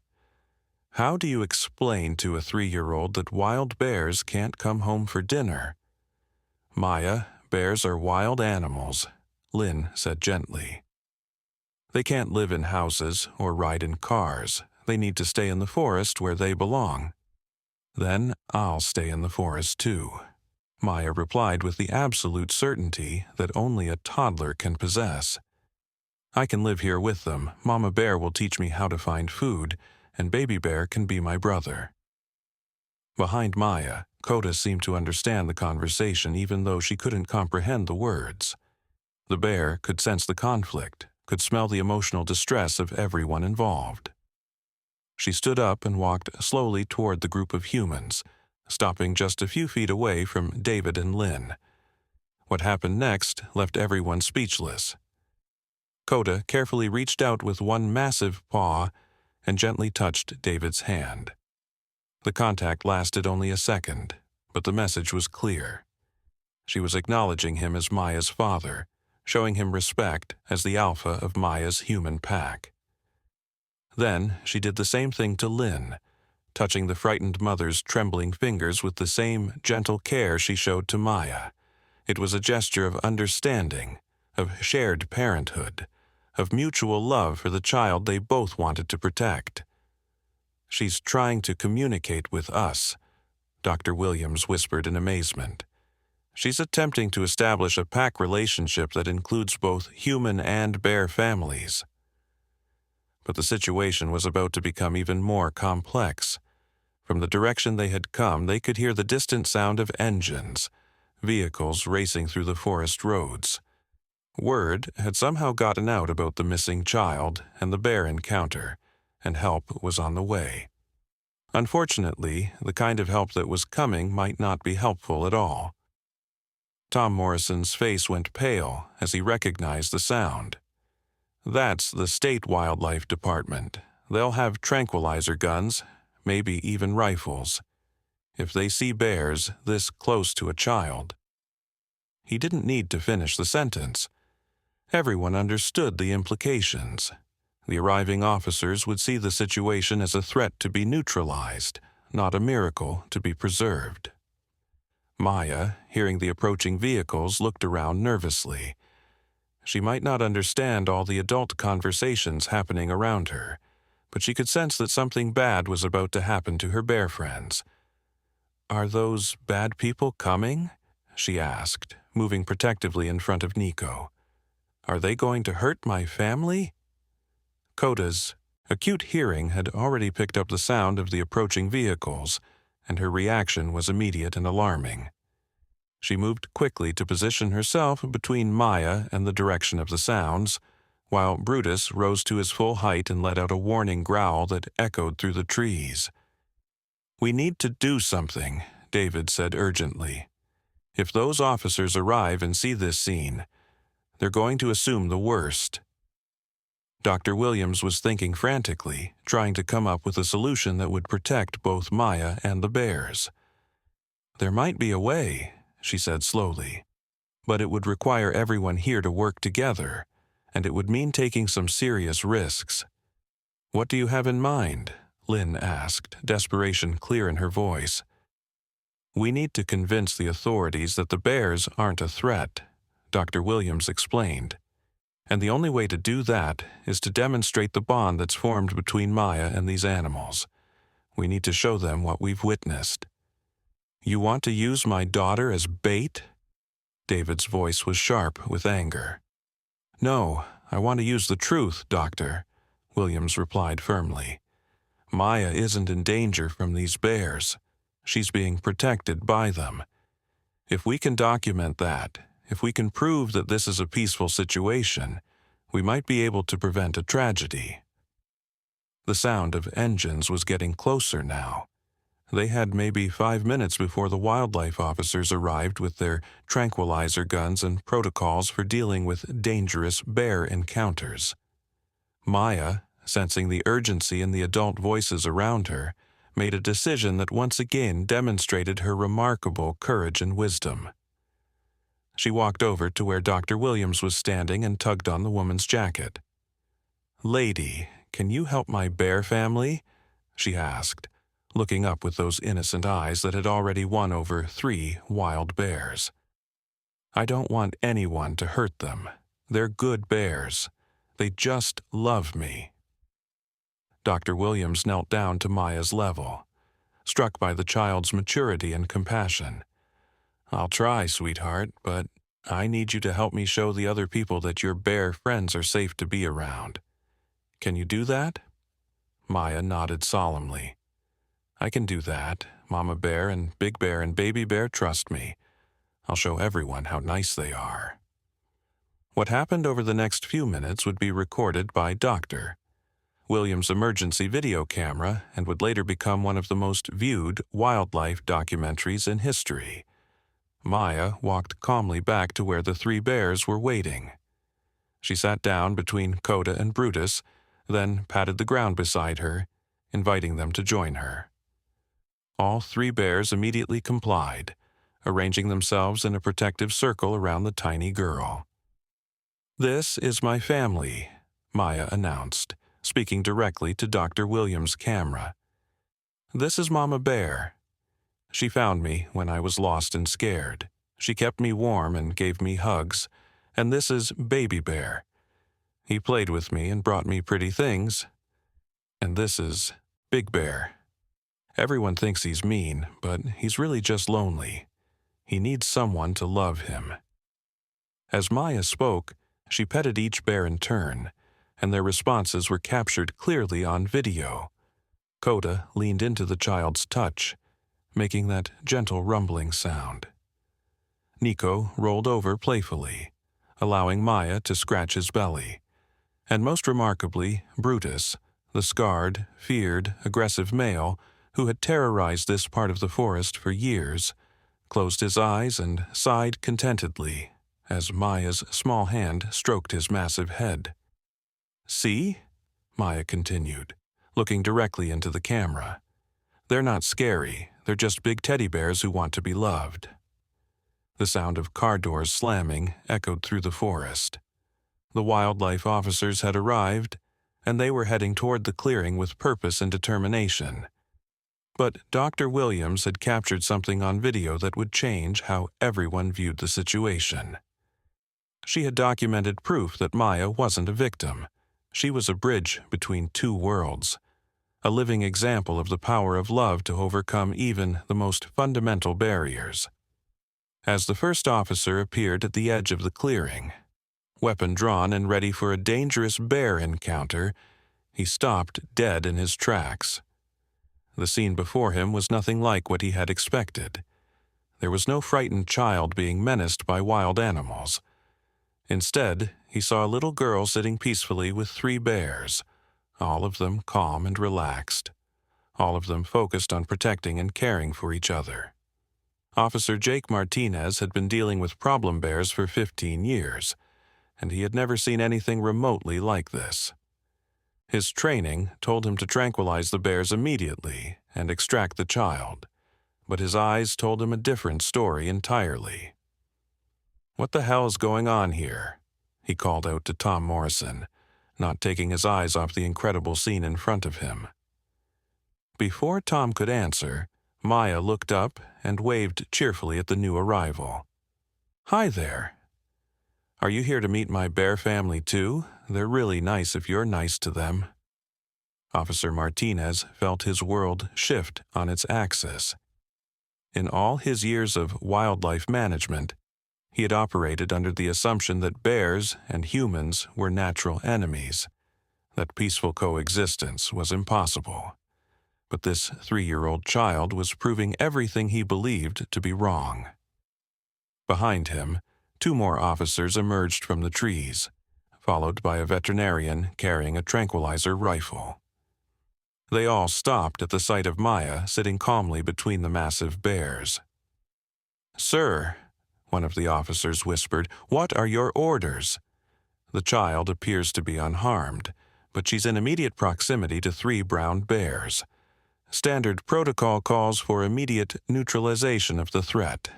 How do you explain to a 3-year-old that wild bears can't come home for dinner? "Maya, bears are wild animals," Lynn said gently. "They can't live in houses or ride in cars. They need to stay in the forest where they belong." "Then I'll stay in the forest too," Maya replied with the absolute certainty that only a toddler can possess. "I can live here with them. Mama Bear will teach me how to find food, and Baby Bear can be my brother." Behind Maya, Coda seemed to understand the conversation even though she couldn't comprehend the words. The bear could sense the conflict, could smell the emotional distress of everyone involved. She stood up and walked slowly toward the group of humans, stopping just a few feet away from David and Lynn. What happened next left everyone speechless. Coda carefully reached out with one massive paw and gently touched David's hand. The contact lasted only a second, but the message was clear. She was acknowledging him as Maya's father, showing him respect as the alpha of Maya's human pack. Then she did the same thing to Lynn, touching the frightened mother's trembling fingers with the same gentle care she showed to Maya. It was a gesture of understanding, of shared parenthood, of mutual love for the child they both wanted to protect. "She's trying to communicate with us," Dr. Williams whispered in amazement. "She's attempting to establish a pack relationship that includes both human and bear families." But the situation was about to become even more complex. From the direction they had come, they could hear the distant sound of engines, vehicles racing through the forest roads. Word had somehow gotten out about the missing child and the bear encounter, and help was on the way. Unfortunately, the kind of help that was coming might not be helpful at all. Tom Morrison's face went pale as he recognized the sound. "That's the State Wildlife Department. They'll have tranquilizer guns, maybe even rifles. If they see bears this close to a child." He didn't need to finish the sentence. Everyone understood the implications. The arriving officers would see the situation as a threat to be neutralized, not a miracle to be preserved. Maya, hearing the approaching vehicles, looked around nervously. She might not understand all the adult conversations happening around her, but she could sense that something bad was about to happen to her bear friends. "Are those bad people coming?" she asked, moving protectively in front of Nico. "Are they going to hurt my family?" Coda's acute hearing had already picked up the sound of the approaching vehicles, and her reaction was immediate and alarming. She moved quickly to position herself between Maya and the direction of the sounds, while Brutus rose to his full height and let out a warning growl that echoed through the trees. "We need to do something," David said urgently. "If those officers arrive and see this scene, they're going to assume the worst." Dr. Williams was thinking frantically, trying to come up with a solution that would protect both Maya and the bears. "There might be a way," she said slowly, "but it would require everyone here to work together, and it would mean taking some serious risks." "What do you have in mind?" Lynn asked, desperation clear in her voice. "We need to convince the authorities that the bears aren't a threat," Dr. Williams explained. "And the only way to do that is to demonstrate the bond that's formed between Maya and these animals. We need to show them what we've witnessed." "You want to use my daughter as bait?" David's voice was sharp with anger. "No, I want to use the truth, Doctor," Williams replied firmly. "Maya isn't in danger from these bears. She's being protected by them. If we can document that, if we can prove that this is a peaceful situation, we might be able to prevent a tragedy." The sound of engines was getting closer now. They had maybe 5 minutes before the wildlife officers arrived with their tranquilizer guns and protocols for dealing with dangerous bear encounters. Maya, sensing the urgency in the adult voices around her, made a decision that once again demonstrated her remarkable courage and wisdom. She walked over to where Dr. Williams was standing and tugged on the woman's jacket. "Lady, can you help my bear family?" she asked, looking up with those innocent eyes that had already won over 3 wild bears. "I don't want anyone to hurt them. They're good bears. They just love me." Dr. Williams knelt down to Maya's level, struck by the child's maturity and compassion. "I'll try, sweetheart, but I need you to help me show the other people that your bear friends are safe to be around. Can you do that?" Maya nodded solemnly. "I can do that. Mama Bear and Big Bear and Baby Bear trust me. I'll show everyone how nice they are." What happened over the next few minutes would be recorded by Dr. Williams' emergency video camera and would later become one of the most viewed wildlife documentaries in history. Maya walked calmly back to where the 3 bears were waiting. She sat down between Coda and Brutus, then patted the ground beside her, inviting them to join her. All 3 bears immediately complied, arranging themselves in a protective circle around the tiny girl. "This is my family," Maya announced, speaking directly to Dr. Williams' camera. This is Mama Bear. She found me when I was lost and scared. She kept me warm and gave me hugs. And this is Baby Bear. He played with me and brought me pretty things. And this is Big Bear. Everyone thinks he's mean, but he's really just lonely. He needs someone to love him. As Maya spoke, she petted each bear in turn, and their responses were captured clearly on video. Coda leaned into the child's touch, making that gentle rumbling sound. Nico rolled over playfully, allowing Maya to scratch his belly. And most remarkably, Brutus, the scarred, feared, aggressive male who had terrorized this part of the forest for years, closed his eyes and sighed contentedly as Maya's small hand stroked his massive head. "See?" Maya continued, looking directly into the camera. "They're not scary, they're just big teddy bears who want to be loved." The sound of car doors slamming echoed through the forest. The wildlife officers had arrived, and they were heading toward the clearing with purpose and determination. But Dr. Williams had captured something on video that would change how everyone viewed the situation. She had documented proof that Maya wasn't a victim. She was a bridge between two worlds, a living example of the power of love to overcome even the most fundamental barriers. As the first officer appeared at the edge of the clearing, weapon drawn and ready for a dangerous bear encounter, he stopped dead in his tracks. The scene before him was nothing like what he had expected. There was no frightened child being menaced by wild animals. Instead, he saw a little girl sitting peacefully with 3 bears, all of them calm and relaxed, all of them focused on protecting and caring for each other. Officer Jake Martinez had been dealing with problem bears for 15 years, and he had never seen anything remotely like this. His training told him to tranquilize the bears immediately and extract the child, but his eyes told him a different story entirely. "What the hell is going on here?" he called out to Tom Morrison, not taking his eyes off the incredible scene in front of him. Before Tom could answer, Maya looked up and waved cheerfully at the new arrival. "Hi there. Are you here to meet my bear family too? They're really nice if you're nice to them." Officer Martinez felt his world shift on its axis. In all his years of wildlife management, he had operated under the assumption that bears and humans were natural enemies, that peaceful coexistence was impossible. But this 3-year-old child was proving everything he believed to be wrong. Behind him, 2 more officers emerged from the trees, followed by a veterinarian carrying a tranquilizer rifle. They all stopped at the sight of Maya sitting calmly between the massive bears. "Sir," one of the officers whispered, "what are your orders?" The child appears to be unharmed, but she's in immediate proximity to 3 brown bears. Standard protocol calls for immediate neutralization of the threat.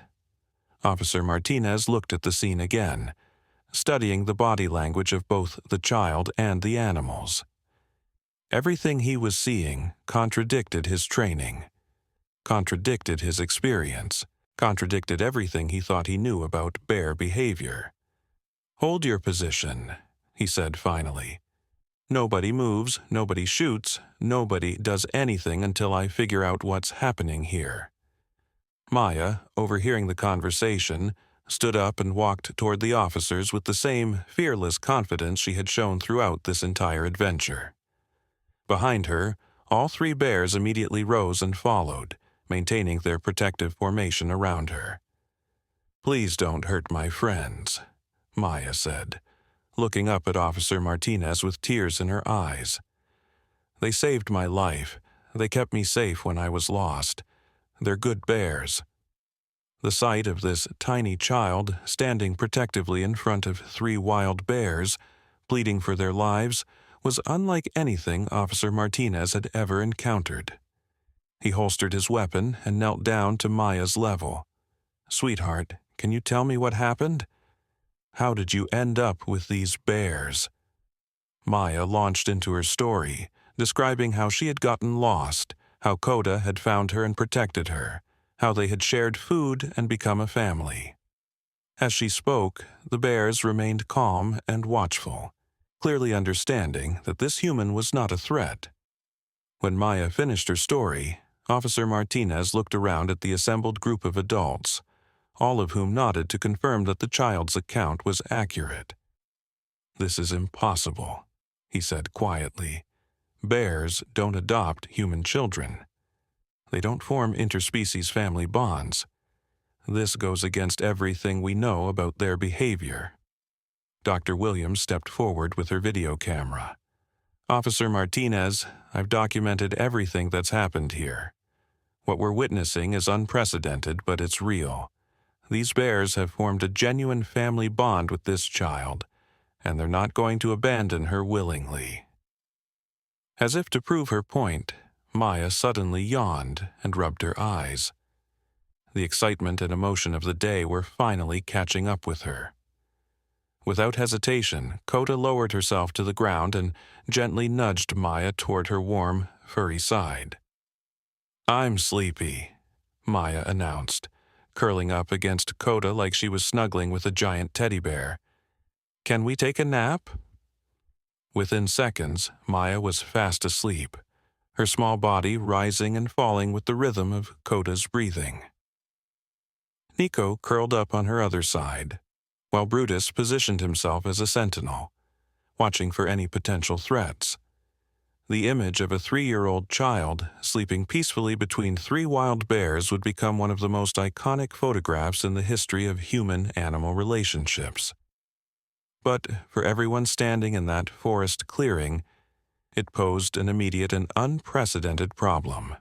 Officer Martinez looked at the scene again, studying the body language of both the child and the animals. Everything he was seeing contradicted his training, contradicted his experience, contradicted everything he thought he knew about bear behavior. "Hold your position," he said finally. "Nobody moves, nobody shoots, nobody does anything until I figure out what's happening here." Maya, overhearing the conversation, stood up and walked toward the officers with the same fearless confidence she had shown throughout this entire adventure. Behind her, all 3 bears immediately rose and followed, maintaining their protective formation around her. "Please don't hurt my friends," Maya said, looking up at Officer Martinez with tears in her eyes. "They saved my life. They kept me safe when I was lost. They're good bears." The sight of this tiny child standing protectively in front of 3 wild bears, pleading for their lives, was unlike anything Officer Martinez had ever encountered. He holstered his weapon and knelt down to Maya's level. "Sweetheart, can you tell me what happened? How did you end up with these bears?" Maya launched into her story, describing how she had gotten lost, how Coda had found her and protected her, how they had shared food and become a family. As she spoke, the bears remained calm and watchful, clearly understanding that this human was not a threat. When Maya finished her story, Officer Martinez looked around at the assembled group of adults, all of whom nodded to confirm that the child's account was accurate. "This is impossible," he said quietly. "Bears don't adopt human children. They don't form interspecies family bonds. This goes against everything we know about their behavior." Dr. Williams stepped forward with her video camera. "Officer Martinez, I've documented everything that's happened here. What we're witnessing is unprecedented, but it's real. These bears have formed a genuine family bond with this child, and they're not going to abandon her willingly." As if to prove her point, Maya suddenly yawned and rubbed her eyes. The excitement and emotion of the day were finally catching up with her. Without hesitation, Coda lowered herself to the ground and gently nudged Maya toward her warm, furry side. "I'm sleepy," Maya announced, curling up against Coda like she was snuggling with a giant teddy bear. "Can we take a nap?" Within seconds, Maya was fast asleep, her small body rising and falling with the rhythm of Coda's breathing. Nico curled up on her other side, while Brutus positioned himself as a sentinel, watching for any potential threats. The image of a 3-year-old child sleeping peacefully between 3 wild bears would become one of the most iconic photographs in the history of human-animal relationships. But for everyone standing in that forest clearing, it posed an immediate and unprecedented problem.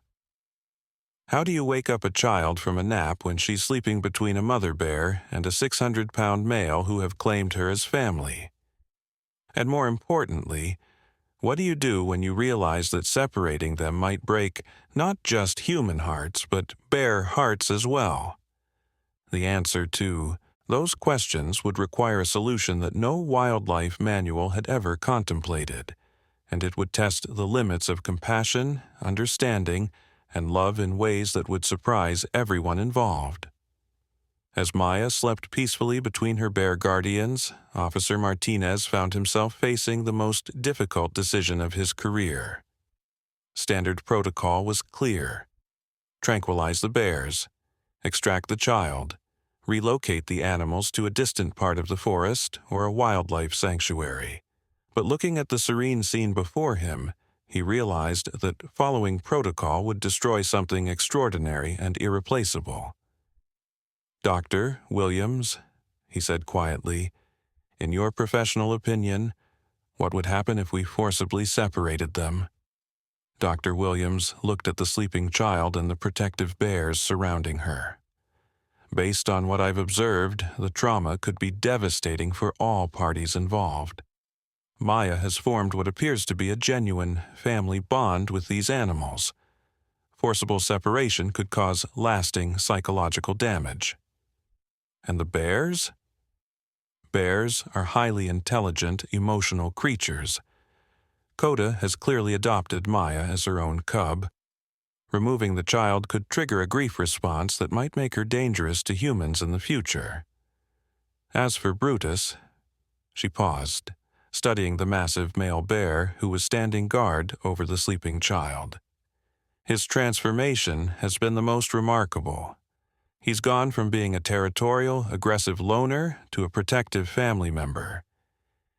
How do you wake up a child from a nap when she's sleeping between a mother bear and a 600-pound male who have claimed her as family? And more importantly, what do you do when you realize that separating them might break not just human hearts, but bear hearts as well? The answer to those questions would require a solution that no wildlife manual had ever contemplated, and it would test the limits of compassion, understanding, and love in ways that would surprise everyone involved. As Maya slept peacefully between her bear guardians, Officer Martinez found himself facing the most difficult decision of his career. Standard protocol was clear: tranquilize the bears, extract the child, relocate the animals to a distant part of the forest or a wildlife sanctuary. But looking at the serene scene before him, he realized that following protocol would destroy something extraordinary and irreplaceable. "Dr. Williams," he said quietly, "in your professional opinion, what would happen if we forcibly separated them?" Dr. Williams looked at the sleeping child and the protective bears surrounding her. "Based on what I've observed, the trauma could be devastating for all parties involved. Maya has formed what appears to be a genuine family bond with these animals. Forcible separation could cause lasting psychological damage. And the bears? Bears are highly intelligent, emotional creatures. Coda has clearly adopted Maya as her own cub. Removing the child could trigger a grief response that might make her dangerous to humans in the future. As for Brutus," she paused, studying the massive male bear who was standing guard over the sleeping child. "His transformation has been the most remarkable. He's gone from being a territorial, aggressive loner to a protective family member.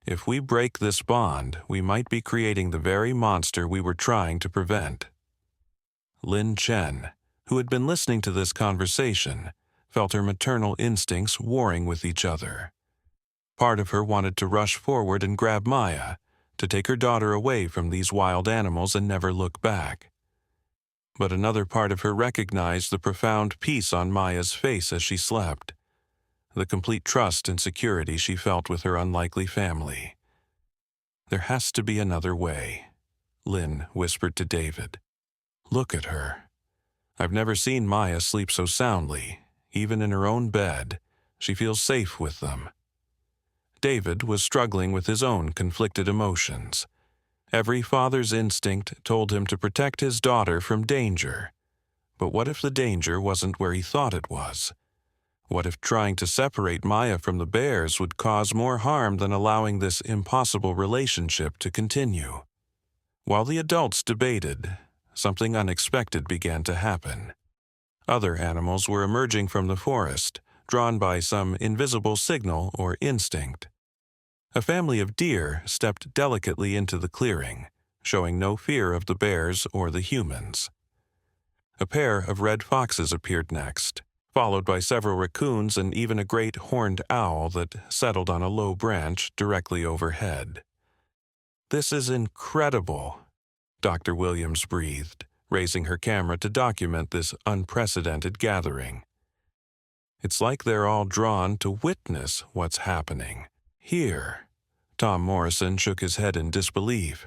If we break this bond, we might be creating the very monster we were trying to prevent." Lin Chen, who had been listening to this conversation, felt her maternal instincts warring with each other. Part of her wanted to rush forward and grab Maya, to take her daughter away from these wild animals and never look back. But another part of her recognized the profound peace on Maya's face as she slept, the complete trust and security she felt with her unlikely family. "There has to be another way," Lin whispered to David. "Look at her. I've never seen Maya sleep so soundly. Even in her own bed, she feels safe with them." David was struggling with his own conflicted emotions. Every father's instinct told him to protect his daughter from danger. But what if the danger wasn't where he thought it was? What if trying to separate Maya from the bears would cause more harm than allowing this impossible relationship to continue? While the adults debated, something unexpected began to happen. Other animals were emerging from the forest, drawn by some invisible signal or instinct. A family of deer stepped delicately into the clearing, showing no fear of the bears or the humans. A pair of red foxes appeared next, followed by several raccoons and even a great horned owl that settled on a low branch directly overhead. "This is incredible," Dr. Williams breathed, raising her camera to document this unprecedented gathering. "It's like they're all drawn to witness what's happening here." Tom Morrison shook his head in disbelief.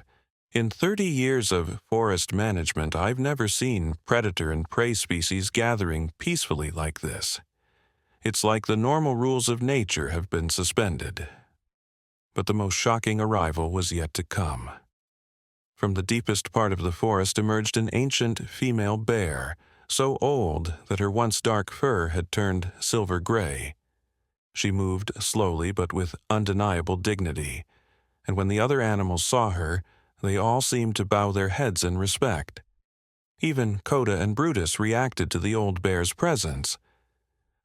"In 30 years of forest management, I've never seen predator and prey species gathering peacefully like this. It's like the normal rules of nature have been suspended." But the most shocking arrival was yet to come. From the deepest part of the forest emerged an ancient female bear, so old that her once dark fur had turned silver gray. She moved slowly but with undeniable dignity, and when the other animals saw her, they all seemed to bow their heads in respect. Even Coda and Brutus reacted to the old bear's presence.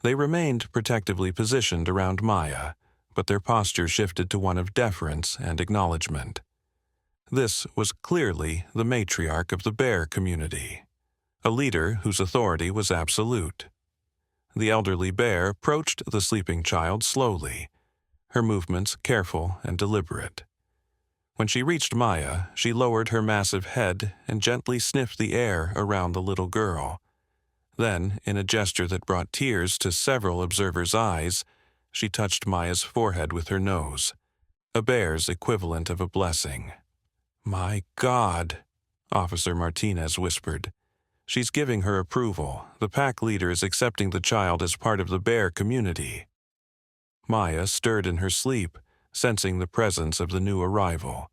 They remained protectively positioned around Maya, but their posture shifted to one of deference and acknowledgement. This was clearly the matriarch of the bear community, a leader whose authority was absolute. The elderly bear approached the sleeping child slowly, her movements careful and deliberate. When she reached Maya, she lowered her massive head and gently sniffed the air around the little girl. Then, in a gesture that brought tears to several observers' eyes, she touched Maya's forehead with her nose, a bear's equivalent of a blessing. "My God," Officer Martinez whispered. "She's giving her approval. The pack leader is accepting the child as part of the bear community." Maya stirred in her sleep, sensing the presence of the new arrival.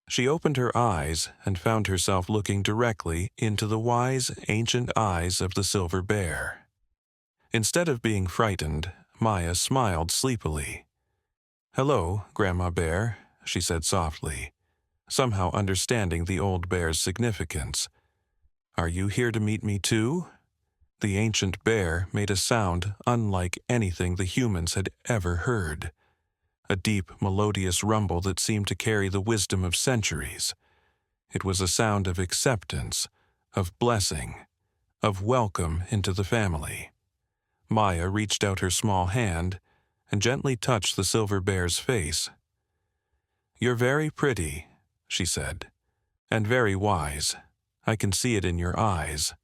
She opened her eyes and found herself looking directly into the wise, ancient eyes of the silver bear. Instead of being frightened, Maya smiled sleepily. "Hello, Grandma Bear," she said softly, somehow understanding the old bear's significance. "Are you here to meet me too?" The ancient bear made a sound unlike anything the humans had ever heard, a deep, melodious rumble that seemed to carry the wisdom of centuries. It was a sound of acceptance, of blessing, of welcome into the family. Maya reached out her small hand and gently touched the silver bear's face. "You're very pretty," she said, "and very wise. I can see it in your eyes."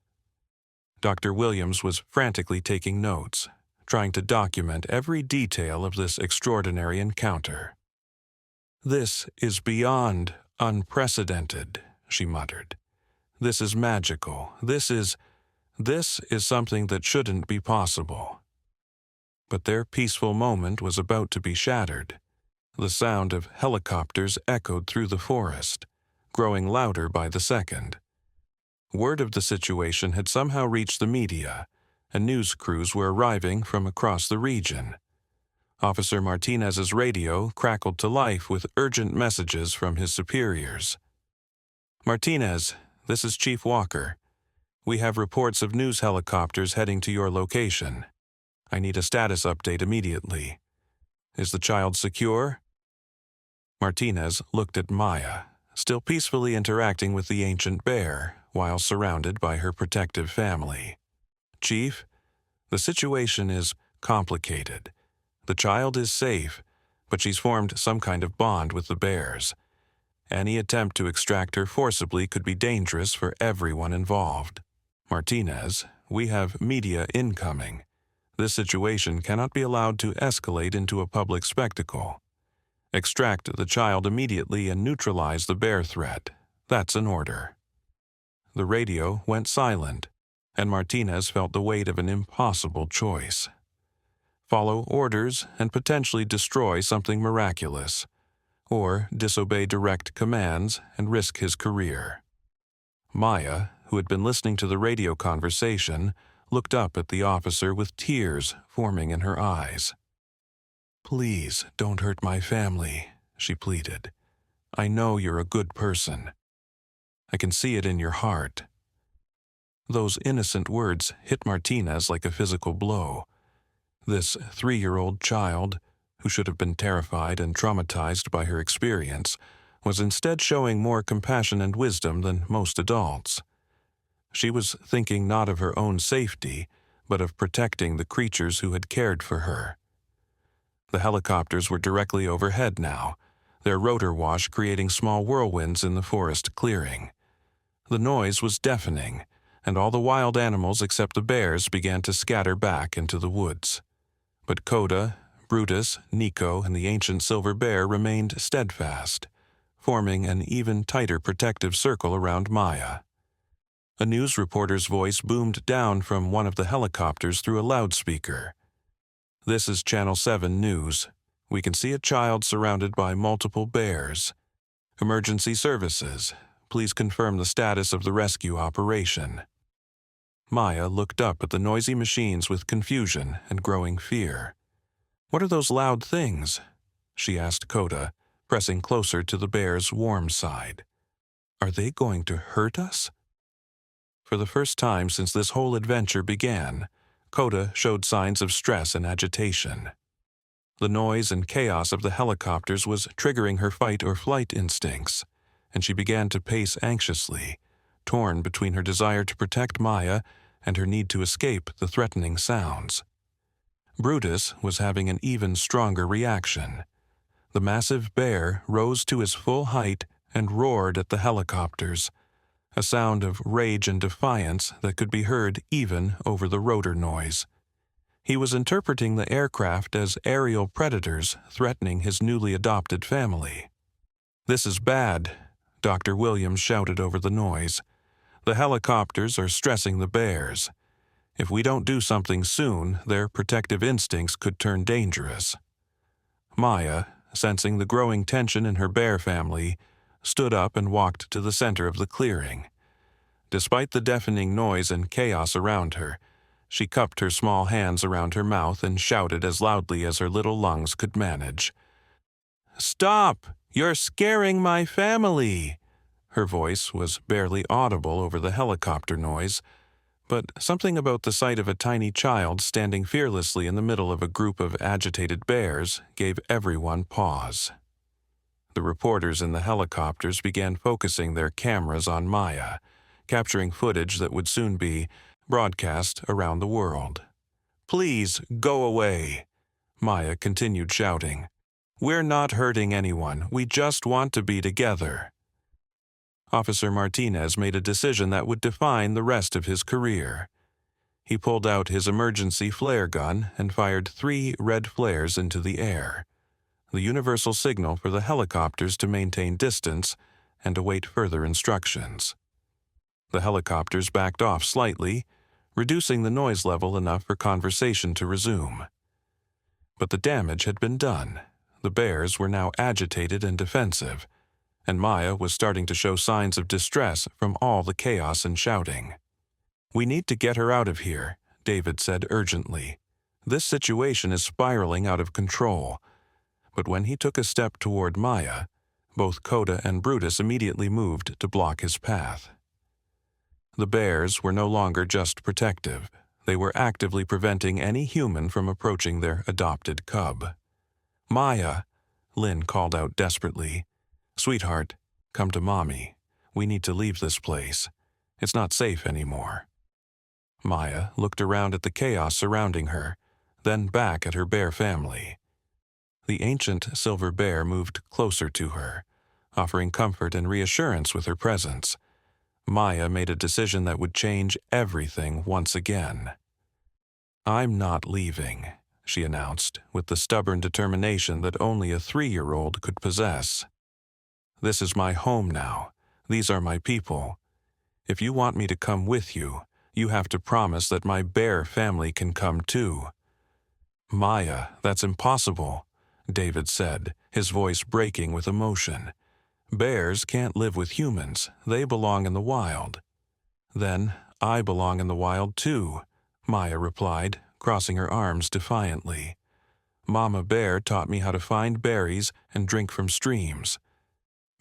Dr. Williams was frantically taking notes, trying to document every detail of this extraordinary encounter. "This is beyond unprecedented," she muttered. "This is magical. This is something that shouldn't be possible." But their peaceful moment was about to be shattered. The sound of helicopters echoed through the forest, growing louder by the second. Word of the situation had somehow reached the media, and news crews were arriving from across the region. Officer Martinez's radio crackled to life with urgent messages from his superiors. "Martinez, this is Chief Walker. We have reports of news helicopters heading to your location. I need a status update immediately. Is the child secure?" Martinez looked at Maya, still peacefully interacting with the ancient bear, while surrounded by her protective family. "Chief, the situation is complicated. The child is safe, but she's formed some kind of bond with the bears. Any attempt to extract her forcibly could be dangerous for everyone involved. Martinez, we have media incoming. This situation cannot be allowed to escalate into a public spectacle. Extract the child immediately and neutralize the bear threat. That's an order." The radio went silent, and Martinez felt the weight of an impossible choice. Follow orders and potentially destroy something miraculous, or disobey direct commands and risk his career. Maya, who had been listening to the radio conversation, looked up at the officer with tears forming in her eyes. "Please don't hurt my family," she pleaded. "I know you're a good person. I can see it in your heart." Those innocent words hit Martinez like a physical blow. This 3-year-old child, who should have been terrified and traumatized by her experience, was instead showing more compassion and wisdom than most adults. She was thinking not of her own safety, but of protecting the creatures who had cared for her. The helicopters were directly overhead now, their rotor wash creating small whirlwinds in the forest clearing. The noise was deafening, and all the wild animals except the bears began to scatter back into the woods. But Coda, Brutus, Nico, and the ancient silver bear remained steadfast, forming an even tighter protective circle around Maya. A news reporter's voice boomed down from one of the helicopters through a loudspeaker. "This is Channel 7 News. We can see a child surrounded by multiple bears. Emergency services. Please confirm the status of the rescue operation." Maya looked up at the noisy machines with confusion and growing fear. "What are those loud things?" she asked Coda, pressing closer to the bear's warm side. "Are they going to hurt us?" For the first time since this whole adventure began, Coda showed signs of stress and agitation. The noise and chaos of the helicopters was triggering her fight-or-flight instincts, and she began to pace anxiously, torn between her desire to protect Maya and her need to escape the threatening sounds. Brutus was having an even stronger reaction. The massive bear rose to his full height and roared at the helicopters, a sound of rage and defiance that could be heard even over the rotor noise. He was interpreting the aircraft as aerial predators threatening his newly adopted family. "This is bad," Dr. Williams shouted over the noise. "The helicopters are stressing the bears. If we don't do something soon, their protective instincts could turn dangerous." Maya, sensing the growing tension in her bear family, stood up and walked to the center of the clearing. Despite the deafening noise and chaos around her, she cupped her small hands around her mouth and shouted as loudly as her little lungs could manage. "Stop! You're scaring my family!" Her voice was barely audible over the helicopter noise, but something about the sight of a tiny child standing fearlessly in the middle of a group of agitated bears gave everyone pause. The reporters in the helicopters began focusing their cameras on Maya, capturing footage that would soon be broadcast around the world. "Please, go away," Maya continued shouting. "We're not hurting anyone. We just want to be together." Officer Martinez made a decision that would define the rest of his career. He pulled out his emergency flare gun and fired 3 red flares into the air, the universal signal for the helicopters to maintain distance and await further instructions. The helicopters backed off slightly, reducing the noise level enough for conversation to resume. But the damage had been done. The bears were now agitated and defensive, and Maya was starting to show signs of distress from all the chaos and shouting. "We need to get her out of here," David said urgently. "This situation is spiraling out of control." But when he took a step toward Maya, both Coda and Brutus immediately moved to block his path. The bears were no longer just protective. They were actively preventing any human from approaching their adopted cub. "Maya," Lynn called out desperately. "Sweetheart, come to Mommy. We need to leave this place. It's not safe anymore." Maya looked around at the chaos surrounding her, then back at her bear family. The ancient silver bear moved closer to her, offering comfort and reassurance with her presence. Maya made a decision that would change everything once again. "I'm not leaving," she announced, with the stubborn determination that only a 3-year-old could possess. "This is my home now. These are my people. If you want me to come with you, you have to promise that my bear family can come too." "Maya, that's impossible," David said, his voice breaking with emotion. Bears can't live with humans. They belong in the wild. Then I belong in the wild too, Maya replied, crossing her arms defiantly. Mama Bear taught me how to find berries and drink from streams.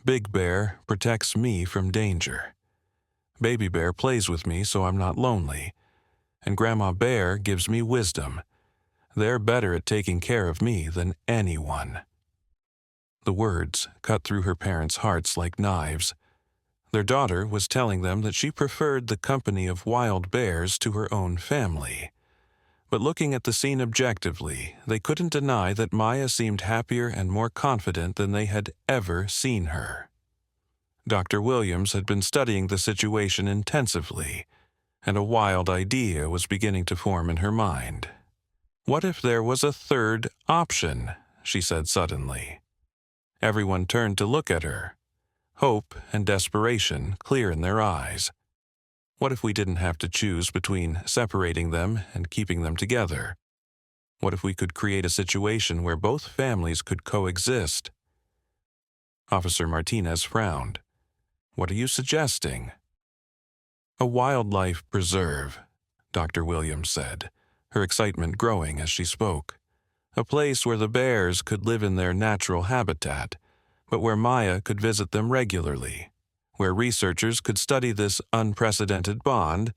Big Bear protects me from danger. Baby Bear plays with me so I'm not lonely. And Grandma Bear gives me wisdom. They're better at taking care of me than anyone. The words cut through her parents' hearts like knives. Their daughter was telling them that she preferred the company of wild bears to her own family. But looking at the scene objectively, they couldn't deny that Maya seemed happier and more confident than they had ever seen her. Dr. Williams had been studying the situation intensively, and a wild idea was beginning to form in her mind. What if there was a third option? She said suddenly. Everyone turned to look at her, hope and desperation clear in their eyes. What if we didn't have to choose between separating them and keeping them together? What if we could create a situation where both families could coexist? Officer Martinez frowned. What are you suggesting? A wildlife preserve, Dr. Williams said, her excitement growing as she spoke. A place where the bears could live in their natural habitat, but where Maya could visit them regularly, where researchers could study this unprecedented bond,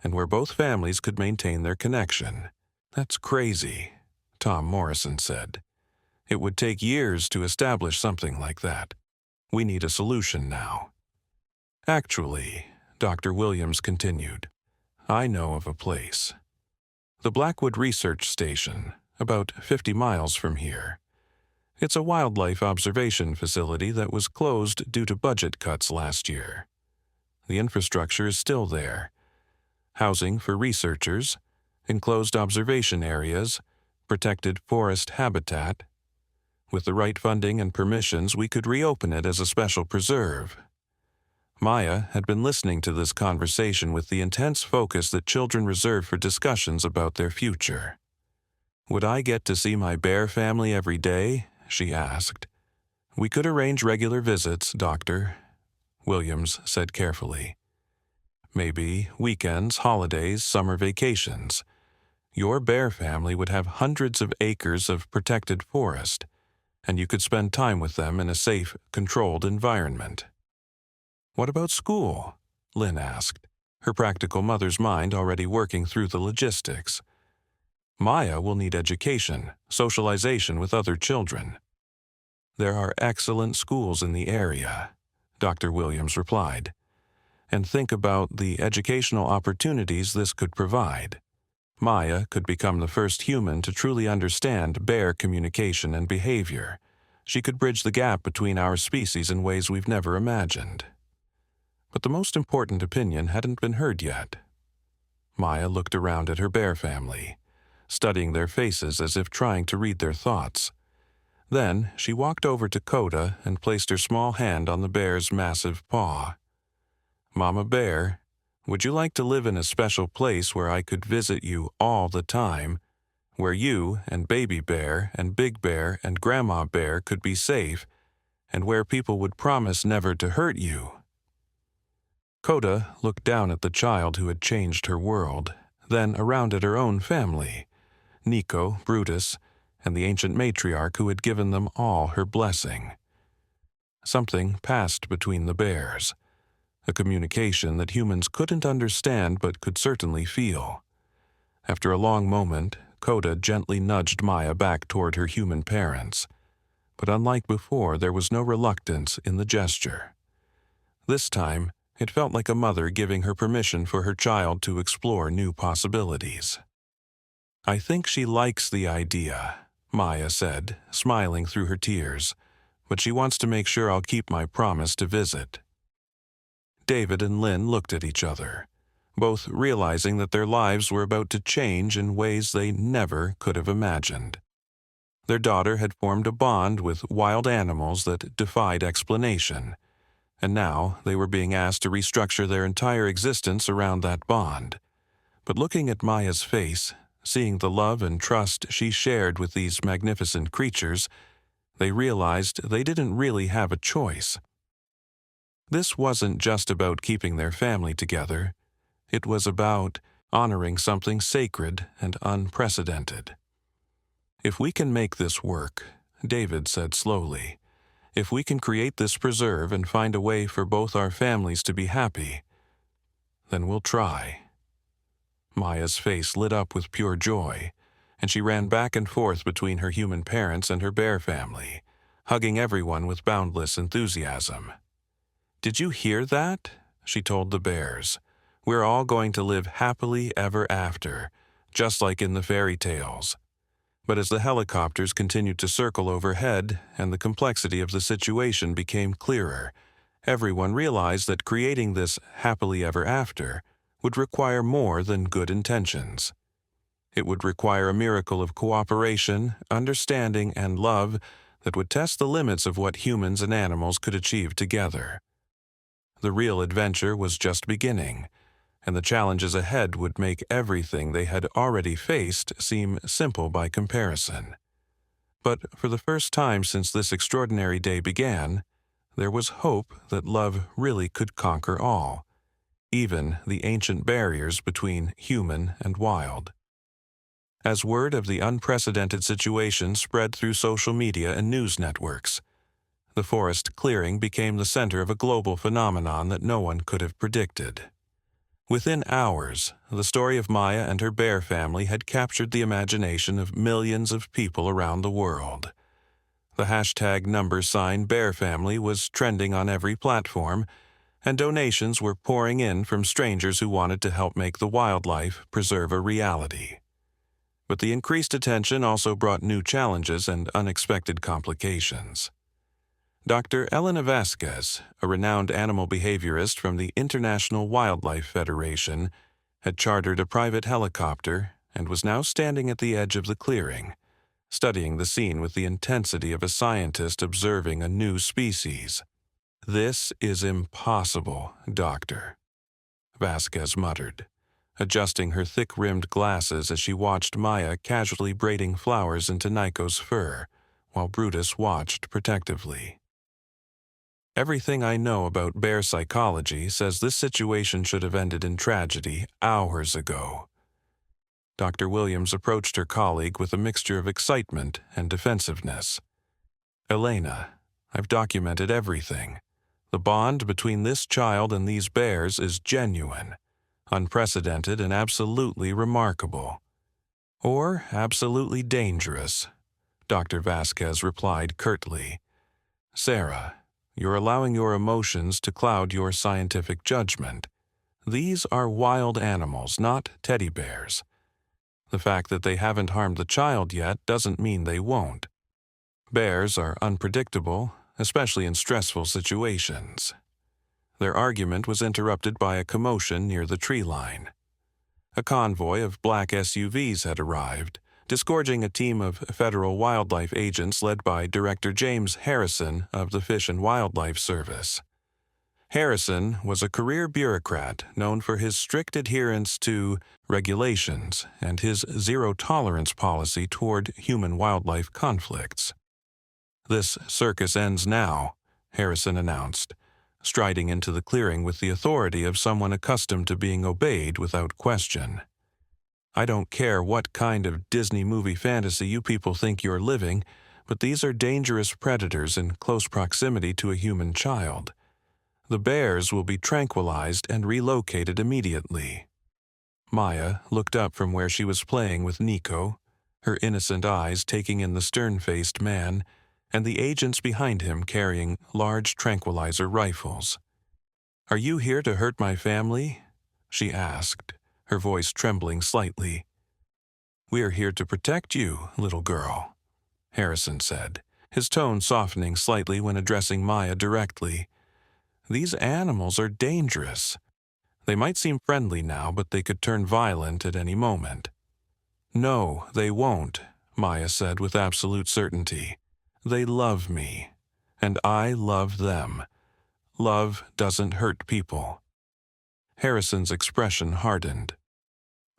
and where both families could maintain their connection. That's crazy, Tom Morrison said. It would take years to establish something like that. We need a solution now. Actually, Dr. Williams continued, I know of a place. The Blackwood Research Station, about 50 miles from here. It's a wildlife observation facility that was closed due to budget cuts last year. The infrastructure is still there. Housing for researchers, enclosed observation areas, protected forest habitat. With the right funding and permissions, we could reopen it as a special preserve. Maya had been listening to this conversation with the intense focus that children reserve for discussions about their future. Would I get to see my bear family every day? She asked. We could arrange regular visits, Doctor, Williams said carefully. Maybe weekends, holidays, summer vacations. Your bear family would have hundreds of acres of protected forest, and you could spend time with them in a safe, controlled environment. What about school? Lynn asked, her practical mother's mind already working through the logistics. Maya will need education, socialization with other children. There are excellent schools in the area, Dr. Williams replied. And think about the educational opportunities this could provide. Maya could become the first human to truly understand bear communication and behavior. She could bridge the gap between our species in ways we've never imagined. But the most important opinion hadn't been heard yet. Maya looked around at her bear family, studying their faces as if trying to read their thoughts. Then she walked over to Coda and placed her small hand on the bear's massive paw. Mama Bear, would you like to live in a special place where I could visit you all the time, where you and Baby Bear and Big Bear and Grandma Bear could be safe, and where people would promise never to hurt you? Coda looked down at the child who had changed her world, then around at her own family, Nico, Brutus, and the ancient matriarch who had given them all her blessing. Something passed between the bears, a communication that humans couldn't understand but could certainly feel. After a long moment, Coda gently nudged Maya back toward her human parents, but unlike before, there was no reluctance in the gesture. This time, it felt like a mother giving her permission for her child to explore new possibilities. I think she likes the idea, Maya said, smiling through her tears, but she wants to make sure I'll keep my promise to visit. David and Lynn looked at each other, both realizing that their lives were about to change in ways they never could have imagined. Their daughter had formed a bond with wild animals that defied explanation, and now they were being asked to restructure their entire existence around that bond. But looking at Maya's face, Seeing the love and trust she shared with these magnificent creatures, they realized they didn't really have a choice. This wasn't just about keeping their family together. It was about honoring something sacred and unprecedented. "If we can make this work," David said slowly, "if we can create this preserve and find a way for both our families to be happy, then we'll try." Maya's face lit up with pure joy, and she ran back and forth between her human parents and her bear family, hugging everyone with boundless enthusiasm. "Did you hear that?" she told the bears. "We're all going to live happily ever after, just like in the fairy tales." But as the helicopters continued to circle overhead and the complexity of the situation became clearer, everyone realized that creating this happily ever after would require more than good intentions. It would require a miracle of cooperation, understanding, and love that would test the limits of what humans and animals could achieve together. The real adventure was just beginning, and the challenges ahead would make everything they had already faced seem simple by comparison. But for the first time since this extraordinary day began, there was hope that love really could conquer all, even the ancient barriers between human and wild. As word of the unprecedented situation spread through social media and news networks, the forest clearing became the center of a global phenomenon that no one could have predicted. Within hours, the story of Maya and her bear family had captured the imagination of millions of people around the world. The hashtag #BearFamily was trending on every platform, and donations were pouring in from strangers who wanted to help make the wildlife preserve a reality. But the increased attention also brought new challenges and unexpected complications. Dr. Elena Vasquez, a renowned animal behaviorist from the International Wildlife Federation, had chartered a private helicopter and was now standing at the edge of the clearing, studying the scene with the intensity of a scientist observing a new species. "This is impossible, Doctor," Vasquez muttered, adjusting her thick-rimmed glasses as she watched Maya casually braiding flowers into Nico's fur, while Brutus watched protectively. "Everything I know about bear psychology says this situation should have ended in tragedy hours ago." Dr. Williams approached her colleague with a mixture of excitement and defensiveness. "Elena, I've documented everything. The bond between this child and these bears is genuine, unprecedented, and absolutely remarkable. Or absolutely dangerous," Dr. Vasquez replied curtly. "Sarah, you're allowing your emotions to cloud your scientific judgment. These are wild animals, not teddy bears. The fact that they haven't harmed the child yet doesn't mean they won't. Bears are unpredictable, especially in stressful situations." Their argument was interrupted by a commotion near the tree line. A convoy of black SUVs had arrived, disgorging a team of federal wildlife agents led by Director James Harrison of the Fish and Wildlife Service. Harrison was a career bureaucrat known for his strict adherence to regulations and his zero-tolerance policy toward human-wildlife conflicts. "This circus ends now," Harrison announced, striding into the clearing with the authority of someone accustomed to being obeyed without question. "I don't care what kind of Disney movie fantasy you people think you're living, but these are dangerous predators in close proximity to a human child. The bears will be tranquilized and relocated immediately." Maya looked up from where she was playing with Nico, her innocent eyes taking in the stern-faced man, and the agents behind him carrying large tranquilizer rifles. "Are you here to hurt my family?" she asked, her voice trembling slightly. "We're here to protect you, little girl," Harrison said, his tone softening slightly when addressing Maya directly. "These animals are dangerous. They might seem friendly now, but they could turn violent at any moment." "No, they won't," Maya said with absolute certainty. "They love me, and I love them. Love doesn't hurt people." Harrison's expression hardened.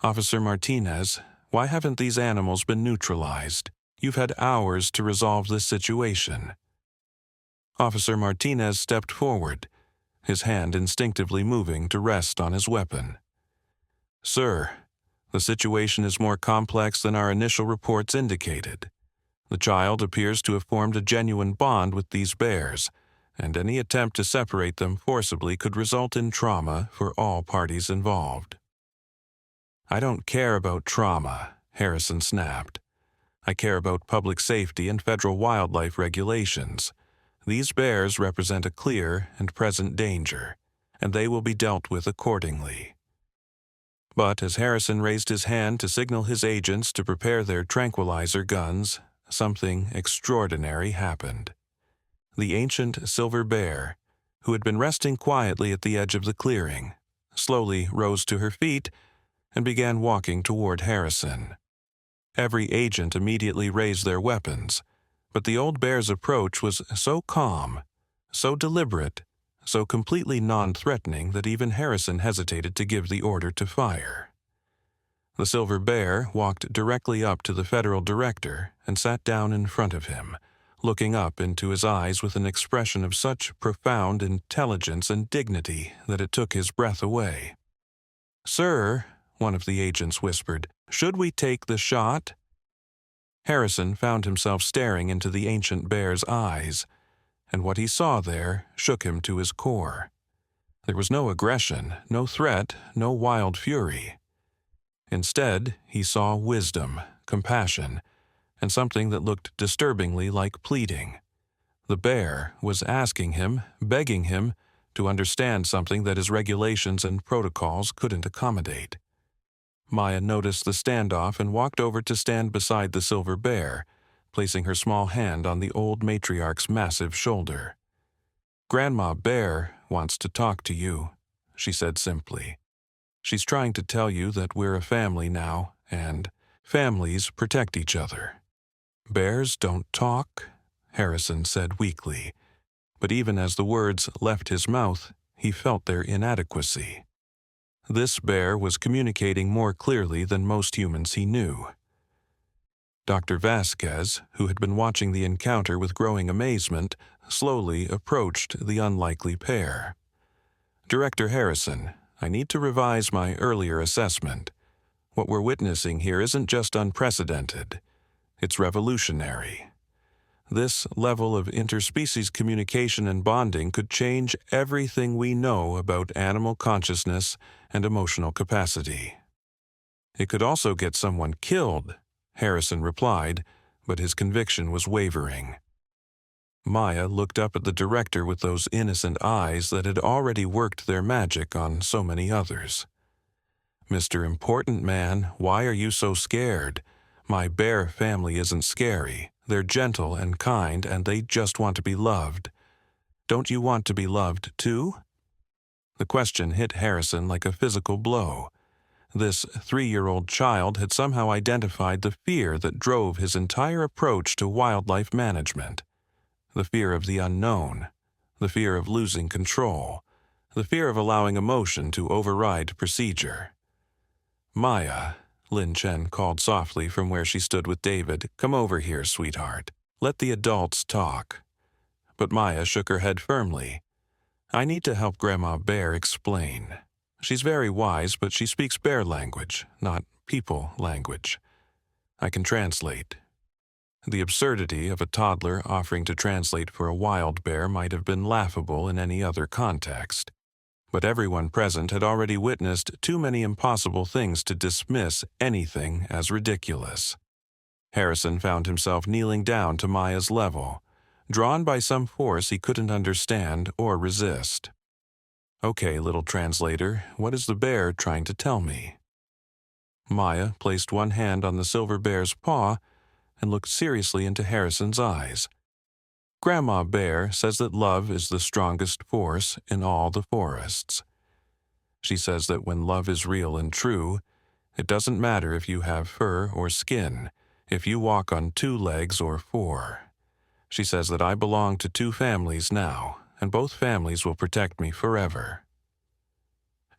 "Officer Martinez, Why haven't these animals been neutralized? You've had hours to resolve this situation." Officer Martinez stepped forward, his hand instinctively moving to rest on his weapon. "Sir, the situation is more complex than our initial reports indicated. The child appears to have formed a genuine bond with these bears, and any attempt to separate them forcibly could result in trauma for all parties involved." "I don't care about trauma," Harrison snapped. "I care about public safety and federal wildlife regulations. These bears represent a clear and present danger, and they will be dealt with accordingly." But as Harrison raised his hand to signal his agents to prepare their tranquilizer guns, something extraordinary happened. The ancient silver bear, who had been resting quietly at the edge of the clearing, slowly rose to her feet and began walking toward Harrison. Every agent immediately raised their weapons, but the old bear's approach was so calm, so deliberate, so completely non-threatening that even Harrison hesitated to give the order to fire. The silver bear walked directly up to the federal director and sat down in front of him, looking up into his eyes with an expression of such profound intelligence and dignity that it took his breath away. "Sir," one of the agents whispered, "should we take the shot?" Harrison found himself staring into the ancient bear's eyes, and what he saw there shook him to his core. There was no aggression, no threat, no wild fury. Instead, he saw wisdom, compassion, and something that looked disturbingly like pleading. The bear was asking him, begging him, to understand something that his regulations and protocols couldn't accommodate. Maya noticed the standoff and walked over to stand beside the silver bear, placing her small hand on the old matriarch's massive shoulder. "Grandma Bear wants to talk to you," she said simply. "She's trying to tell you that we're a family now, and families protect each other." "Bears don't talk," Harrison said weakly, but even as the words left his mouth, he felt their inadequacy. This bear was communicating more clearly than most humans he knew. Dr. Vasquez, who had been watching the encounter with growing amazement, slowly approached the unlikely pair. "Director Harrison, I need to revise my earlier assessment. What we're witnessing here isn't just unprecedented. It's revolutionary. This level of interspecies communication and bonding could change everything we know about animal consciousness and emotional capacity." "It could also get someone killed," Harrison replied, but his conviction was wavering. Maya looked up at the director with those innocent eyes that had already worked their magic on so many others. "Mr. Important Man, why are you so scared? My bear family isn't scary. They're gentle and kind, and they just want to be loved. Don't you want to be loved too?" The question hit Harrison like a physical blow. This 3-year-old child had somehow identified the fear that drove his entire approach to wildlife management. The fear of the unknown, the fear of losing control, the fear of allowing emotion to override procedure. "Maya," Lin Chen called softly from where she stood with David, "come over here, sweetheart. Let the adults talk." But Maya shook her head firmly. "I need to help Grandma Bear explain. She's very wise, but she speaks bear language, not people language. I can translate." The absurdity of a toddler offering to translate for a wild bear might have been laughable in any other context. But everyone present had already witnessed too many impossible things to dismiss anything as ridiculous. Harrison found himself kneeling down to Maya's level, drawn by some force he couldn't understand or resist. "Okay, little translator, what is the bear trying to tell me?" Maya placed one hand on the silver bear's paw and looked seriously into Harrison's eyes. "Grandma Bear says that love is the strongest force in all the forests. She says that when love is real and true, it doesn't matter if you have fur or skin, if you walk on 2 legs or 4. She says that I belong to 2 families now, and both families will protect me forever."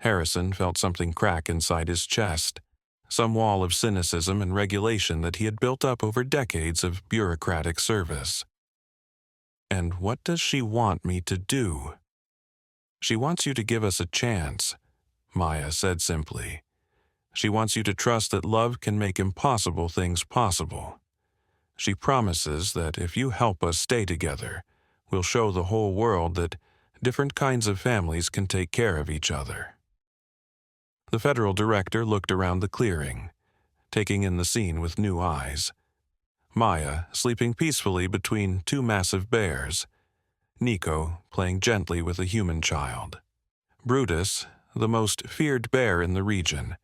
Harrison felt something crack inside his chest, some wall of cynicism and regulation that he had built up over decades of bureaucratic service. "And what does she want me to do?" "She wants you to give us a chance," Maya said simply. "She wants you to trust that love can make impossible things possible. She promises that if you help us stay together, we'll show the whole world that different kinds of families can take care of each other." The federal director looked around the clearing, taking in the scene with new eyes. Maya sleeping peacefully between two massive bears, Nico playing gently with a human child, Brutus, the most feared bear in the region,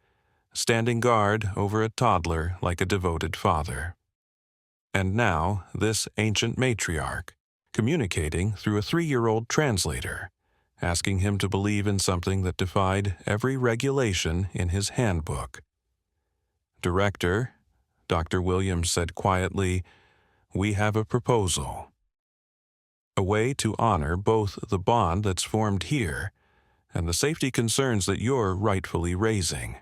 standing guard over a toddler like a devoted father. And now this ancient matriarch, communicating through a 3-year-old translator, asking him to believe in something that defied every regulation in his handbook. "Director," Dr. Williams said quietly, "we have a proposal. A way to honor both the bond that's formed here and the safety concerns that you're rightfully raising."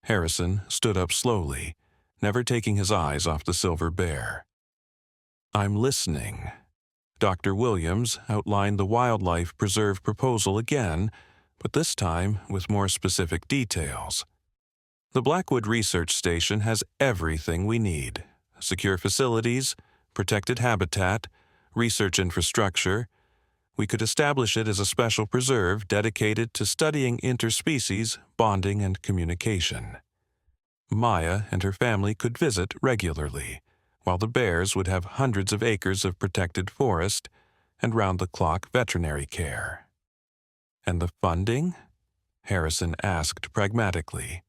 Harrison stood up slowly, never taking his eyes off the silver bear. "I'm listening." Dr. Williams outlined the wildlife preserve proposal again, but this time with more specific details. "The Blackwood Research Station has everything we need: secure facilities, protected habitat, research infrastructure. We could establish it as a special preserve dedicated to studying interspecies bonding and communication. Maya and her family could visit regularly, while the bears would have hundreds of acres of protected forest and round-the-clock veterinary care." "And the funding?" Harrison asked pragmatically.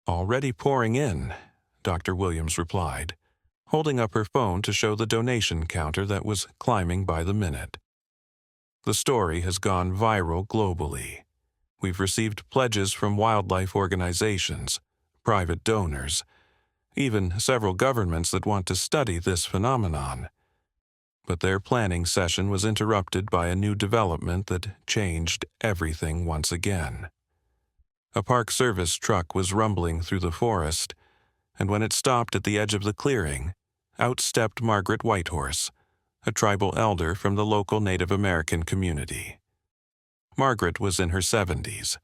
"Already pouring in," Dr. Williams replied, holding up her phone to show the donation counter that was climbing by the minute. "The story has gone viral globally. We've received pledges from wildlife organizations, private donors, even several governments that want to study this phenomenon. But their planning session was interrupted by a new development that changed everything once again. A Park Service truck was rumbling through the forest, and when it stopped at the edge of the clearing, out stepped Margaret Whitehorse, a tribal elder from the local Native American community. Margaret was in her 70s,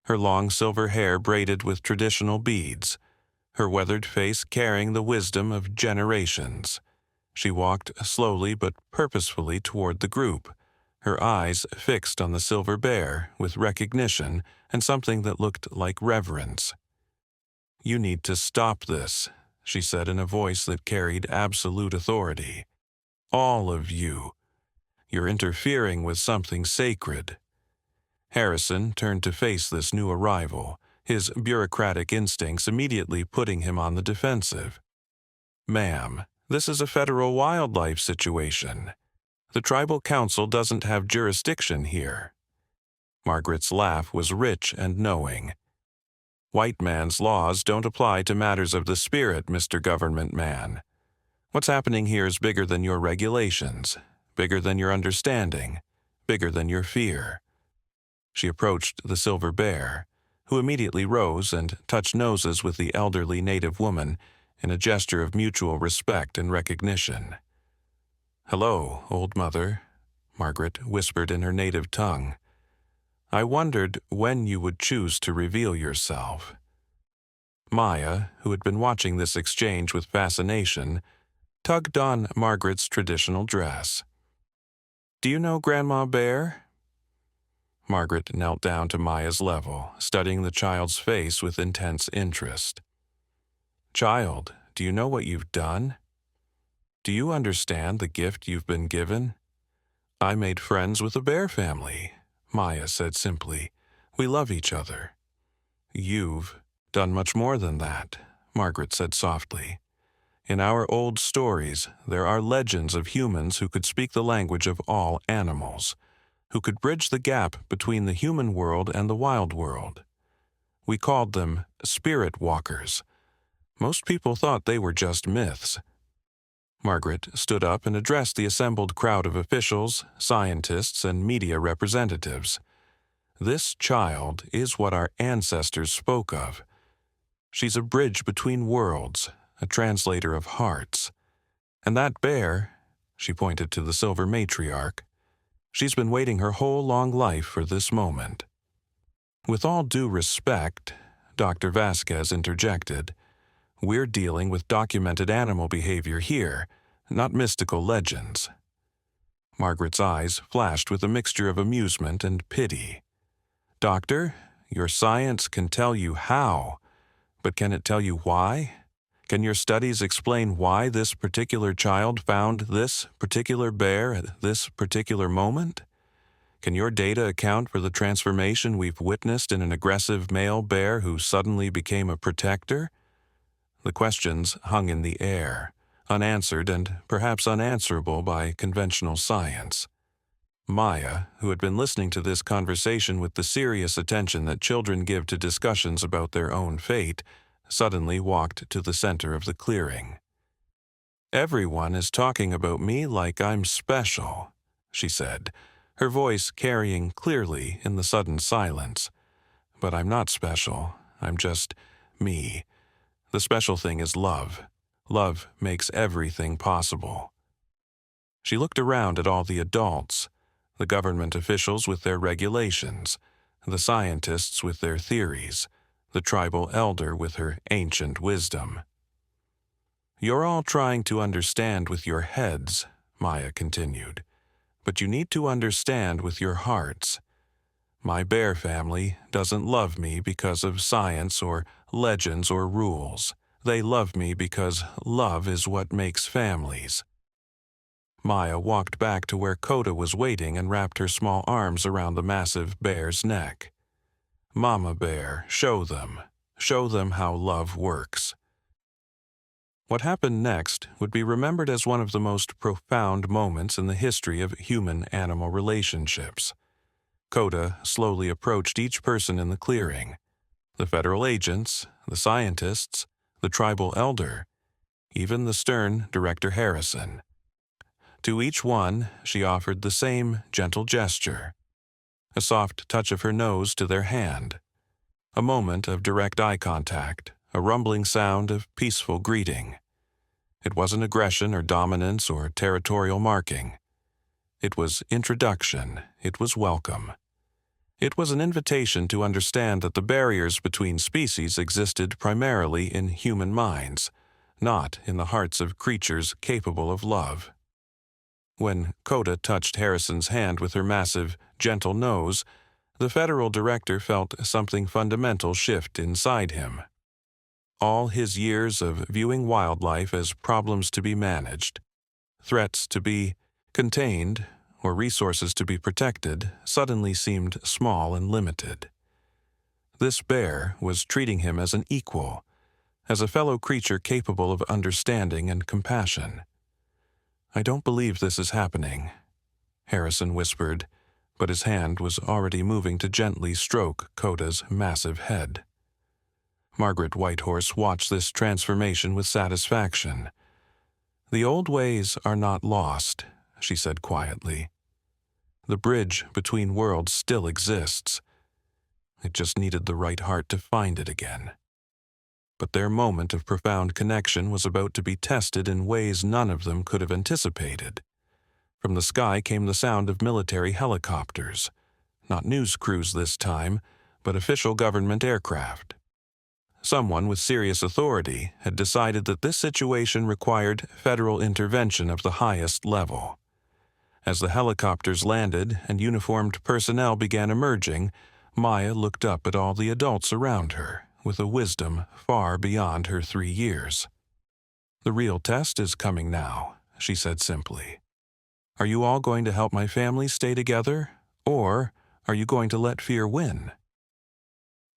her long silver hair braided with traditional beads, her weathered face carrying the wisdom of generations. She walked slowly but purposefully toward the group, her eyes fixed on the silver bear with recognition and something that looked like reverence. "You need to stop this," she said in a voice that carried absolute authority. "All of you. You're interfering with something sacred." Harrison turned to face this new arrival, his bureaucratic instincts immediately putting him on the defensive. "Ma'am, this is a federal wildlife situation. The tribal council doesn't have jurisdiction here." Margaret's laugh was rich and knowing. "White man's laws don't apply to matters of the spirit, Mr. Government Man. What's happening here is bigger than your regulations, bigger than your understanding, bigger than your fear." She approached the silver bear, who immediately rose and touched noses with the elderly native woman in a gesture of mutual respect and recognition. "Hello, old mother," Margaret whispered in her native tongue. "I wondered when you would choose to reveal yourself." Maya, who had been watching this exchange with fascination, tugged on Margaret's traditional dress. "Do you know Grandma Bear?" Margaret knelt down to Maya's level, studying the child's face with intense interest. "Child, do you know what you've done? Do you understand the gift you've been given?" "I made friends with the bear family," Maya said simply. "We love each other." "You've done much more than that," Margaret said softly. "In our old stories, there are legends of humans who could speak the language of all animals, who could bridge the gap between the human world and the wild world. We called them spirit walkers. Most people thought they were just myths." Margaret stood up and addressed the assembled crowd of officials, scientists, and media representatives. "This child is what our ancestors spoke of. She's a bridge between worlds, a translator of hearts. And that bear, she pointed to the silver matriarch, she's been waiting her whole long life for this moment. With all due respect, Dr. Vasquez interjected, we're dealing with documented animal behavior here, not mystical legends. Margaret's eyes flashed with a mixture of amusement and pity. Doctor, your science can tell you how, but can it tell you why? Can your studies explain why this particular child found this particular bear at this particular moment? Can your data account for the transformation we've witnessed in an aggressive male bear who suddenly became a protector? The questions hung in the air, unanswered and perhaps unanswerable by conventional science. Maya, who had been listening to this conversation with the serious attention that children give to discussions about their own fate, suddenly walked to the center of the clearing. Everyone is talking about me like I'm special, she said, her voice carrying clearly in the sudden silence. But I'm not special. I'm just me. The special thing is love. Love makes everything possible. She looked around at all the adults, the government officials with their regulations, the scientists with their theories, the tribal elder with her ancient wisdom. You're all trying to understand with your heads, Maya continued, but you need to understand with your hearts. My bear family doesn't love me because of science or legends or rules. They love me because love is what makes families. Maya walked back to where Coda was waiting and wrapped her small arms around the massive bear's neck. Mama Bear, show them how love works. What happened next would be remembered as one of the most profound moments in the history of human-animal relationships. Coda slowly approached each person in the clearing, the federal agents, the scientists, the tribal elder, even the stern Director Harrison. To each one, she offered the same gentle gesture, a soft touch of her nose to their hand, a moment of direct eye contact, a rumbling sound of peaceful greeting. It wasn't aggression or dominance or territorial marking. It was introduction. It was welcome. It was an invitation to understand that the barriers between species existed primarily in human minds, not in the hearts of creatures capable of love. When Coda touched Harrison's hand with her massive, gentle nose, the federal director felt something fundamental shift inside him. All his years of viewing wildlife as problems to be managed, threats to be contained, or resources to be protected suddenly seemed small and limited. This bear was treating him as an equal, as a fellow creature capable of understanding and compassion. I don't believe this is happening, Harrison whispered, but his hand was already moving to gently stroke Coda's massive head. Margaret Whitehorse watched this transformation with satisfaction. The old ways are not lost, she said quietly. The bridge between worlds still exists. It just needed the right heart to find it again. But their moment of profound connection was about to be tested in ways none of them could have anticipated. From the sky came the sound of military helicopters, not news crews this time, but official government aircraft. Someone with serious authority had decided that this situation required federal intervention of the highest level. As the helicopters landed and uniformed personnel began emerging, Maya looked up at all the adults around her with a wisdom far beyond her 3 years. The real test is coming now, she said simply. Are you all going to help my family stay together, or are you going to let fear win?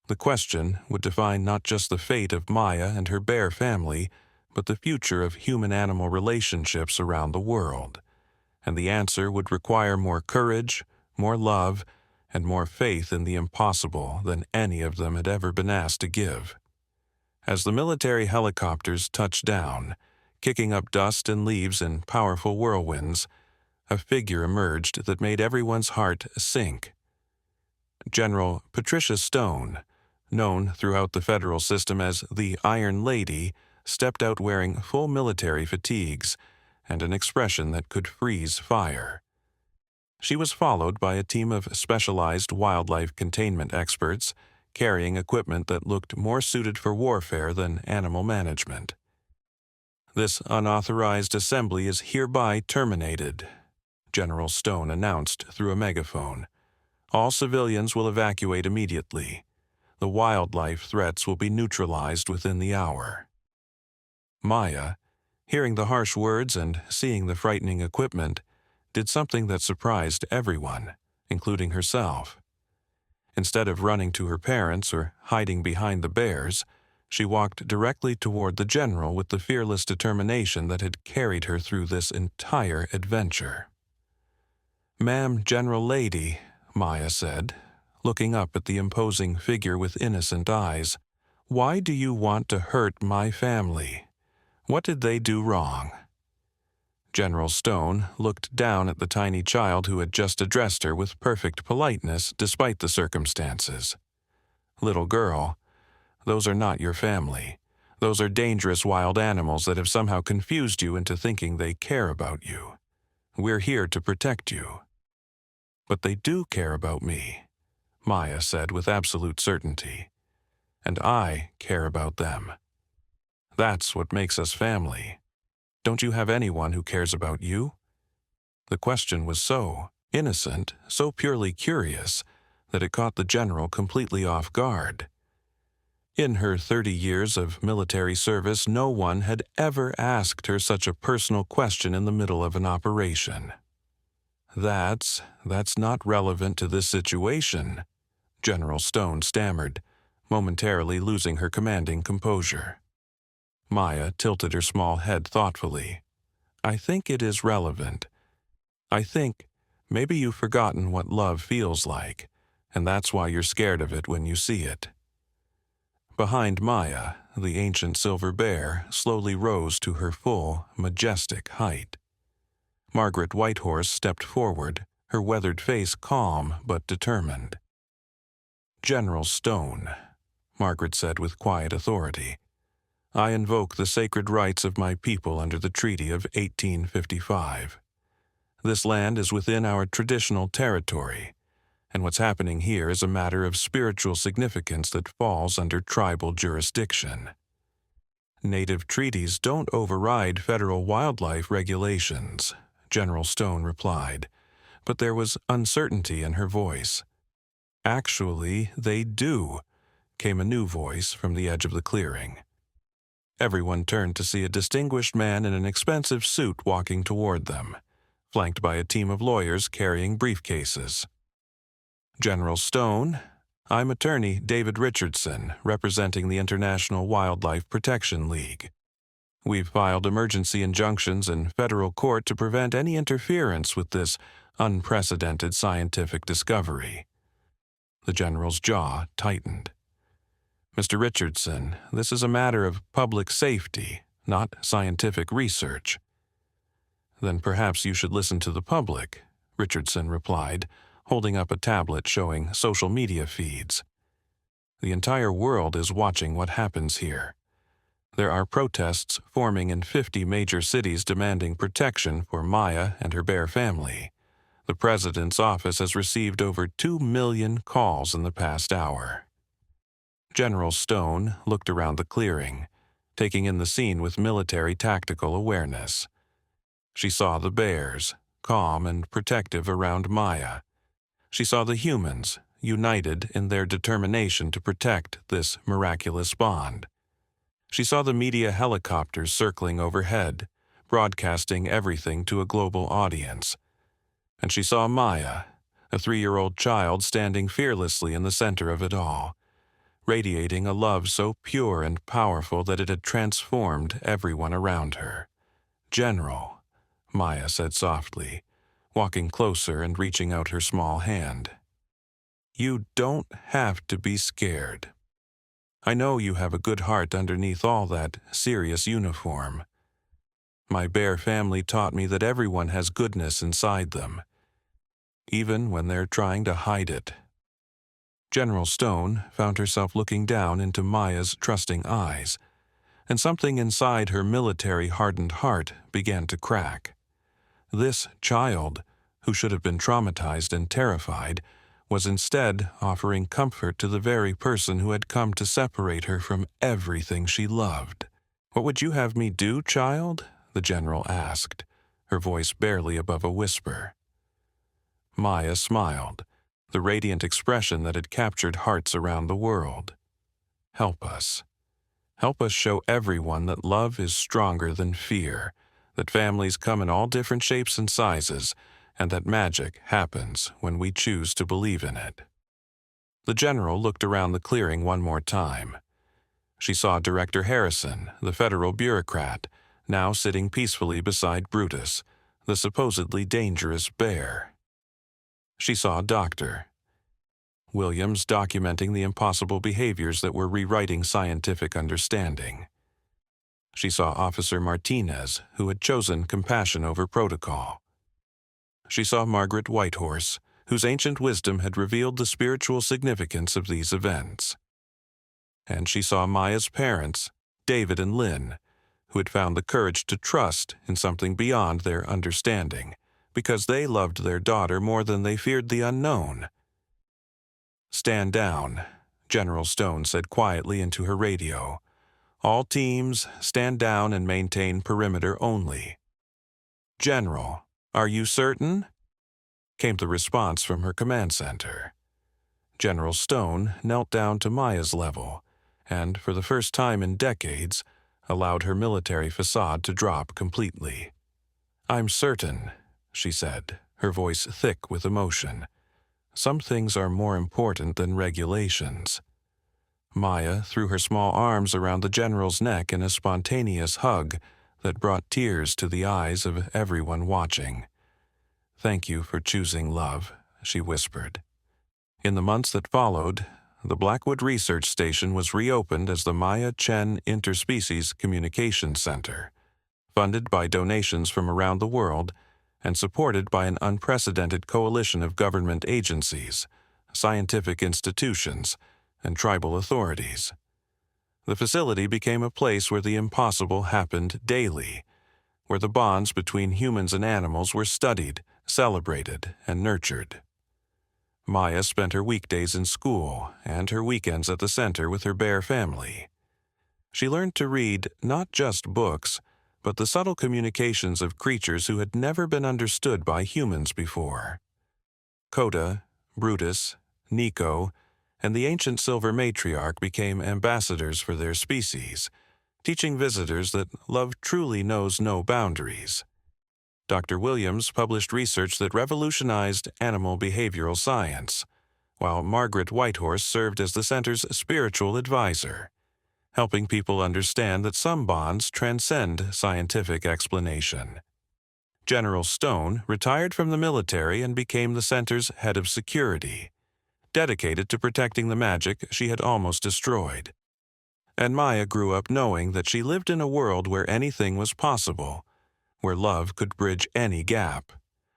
The question would define not just the fate of Maya and her bear family, but the future of human-animal relationships around the world. And the answer would require more courage, more love, and more faith in the impossible than any of them had ever been asked to give. As the military helicopters touched down, kicking up dust and leaves in powerful whirlwinds, a figure emerged that made everyone's heart sink. General Patricia Stone, known throughout the federal system as the Iron Lady, stepped out wearing full military fatigues and an expression that could freeze fire. She was followed by a team of specialized wildlife containment experts carrying equipment that looked more suited for warfare than animal management. "This unauthorized assembly is hereby terminated," General Stone announced through a megaphone. "All civilians will evacuate immediately. The wildlife threats will be neutralized within the hour." Maya, hearing the harsh words and seeing the frightening equipment, did something that surprised everyone, including herself. Instead of running to her parents or hiding behind the bears, she walked directly toward the general with the fearless determination that had carried her through this entire adventure. "Ma'am, General Lady," Maya said, looking up at the imposing figure with innocent eyes, "why do you want to hurt my family? What did they do wrong?" General Stone looked down at the tiny child who had just addressed her with perfect politeness despite the circumstances. "Little girl, those are not your family. Those are dangerous wild animals that have somehow confused you into thinking they care about you. We're here to protect you." "But they do care about me," Maya said with absolute certainty. "And I care about them. That's what makes us family. Don't you have anyone who cares about you?" The question was so innocent, so purely curious, that it caught the general completely off guard. In her 30 years of military service, no one had ever asked her such a personal question in the middle of an operation. That's not relevant to this situation," General Stone stammered, momentarily losing her commanding composure. Maya tilted her small head thoughtfully. "I think it is relevant. I think maybe you've forgotten what love feels like, and that's why you're scared of it when you see it." Behind Maya, the ancient silver bear slowly rose to her full, majestic height. Margaret Whitehorse stepped forward, her weathered face calm but determined. "General Stone," Margaret said with quiet authority, "I invoke the sacred rights of my people under the Treaty of 1855. This land is within our traditional territory, and what's happening here is a matter of spiritual significance that falls under tribal jurisdiction. Native treaties don't override federal wildlife regulations," General Stone replied, but there was uncertainty in her voice. "Actually, they do," came a new voice from the edge of the clearing. Everyone turned to see a distinguished man in an expensive suit walking toward them, flanked by a team of lawyers carrying briefcases. "General Stone, I'm attorney David Richardson, representing the International Wildlife Protection League. We've filed emergency injunctions in federal court to prevent any interference with this unprecedented scientific discovery." The general's jaw tightened. "Mr. Richardson, this is a matter of public safety, not scientific research." "Then perhaps you should listen to the public," Richardson replied, holding up a tablet showing social media feeds. "The entire world is watching what happens here. There are protests forming in 50 major cities demanding protection for Maya and her bear family. The president's office has received over 2 million calls in the past hour." General Stone looked around the clearing, taking in the scene with military tactical awareness. She saw the bears, calm and protective around Maya. She saw the humans, united in their determination to protect this miraculous bond. She saw the media helicopters circling overhead, broadcasting everything to a global audience. And she saw Maya, a 3-year-old child standing fearlessly in the center of it all, radiating a love so pure and powerful that it had transformed everyone around her. "General," Maya said softly, walking closer and reaching out her small hand. "You don't have to be scared. I know you have a good heart underneath all that serious uniform. My bear family taught me that everyone has goodness inside them, even when they're trying to hide it." General Stone found herself looking down into Maya's trusting eyes, and something inside her military-hardened heart began to crack. This child, who should have been traumatized and terrified, was instead offering comfort to the very person who had come to separate her from everything she loved. "What would you have me do, child?" the general asked, her voice barely above a whisper. Maya smiled, the radiant expression that had captured hearts around the world. "Help us. Help us show everyone that love is stronger than fear, that families come in all different shapes and sizes, and that magic happens when we choose to believe in it." The general looked around the clearing one more time. She saw Director Harrison, the federal bureaucrat, now sitting peacefully beside Brutus, the supposedly dangerous bear. She saw Dr. Williams documenting the impossible behaviors that were rewriting scientific understanding. She saw Officer Martinez, who had chosen compassion over protocol. She saw Margaret Whitehorse, whose ancient wisdom had revealed the spiritual significance of these events. And she saw Maya's parents, David and Lynn, who had found the courage to trust in something beyond their understanding, because they loved their daughter more than they feared the unknown. "Stand down," General Stone said quietly into her radio. "All teams, stand down and maintain perimeter only." "General, are you certain?" came the response from her command center. General Stone knelt down to Maya's level, and for the first time in decades, allowed her military facade to drop completely. "I'm certain," she said, her voice thick with emotion. "Some things are more important than regulations." Maya threw her small arms around the general's neck in a spontaneous hug that brought tears to the eyes of everyone watching. "Thank you for choosing love," she whispered. In the months that followed, the Blackwood Research Station was reopened as the Maya Chen Interspecies Communications Center, funded by donations from around the world and supported by an unprecedented coalition of government agencies, scientific institutions, and tribal authorities. The facility became a place where the impossible happened daily, where the bonds between humans and animals were studied, celebrated, and nurtured. Maya spent her weekdays in school and her weekends at the center with her bear family. She learned to read not just books, but the subtle communications of creatures who had never been understood by humans before. Coda, Brutus, Nico, and the ancient silver matriarch became ambassadors for their species, teaching visitors that love truly knows no boundaries. Dr. Williams published research that revolutionized animal behavioral science, while Margaret Whitehorse served as the center's spiritual advisor, helping people understand that some bonds transcend scientific explanation. General Stone retired from the military and became the center's head of security, dedicated to protecting the magic she had almost destroyed. And Maya grew up knowing that she lived in a world where anything was possible, where love could bridge any gap,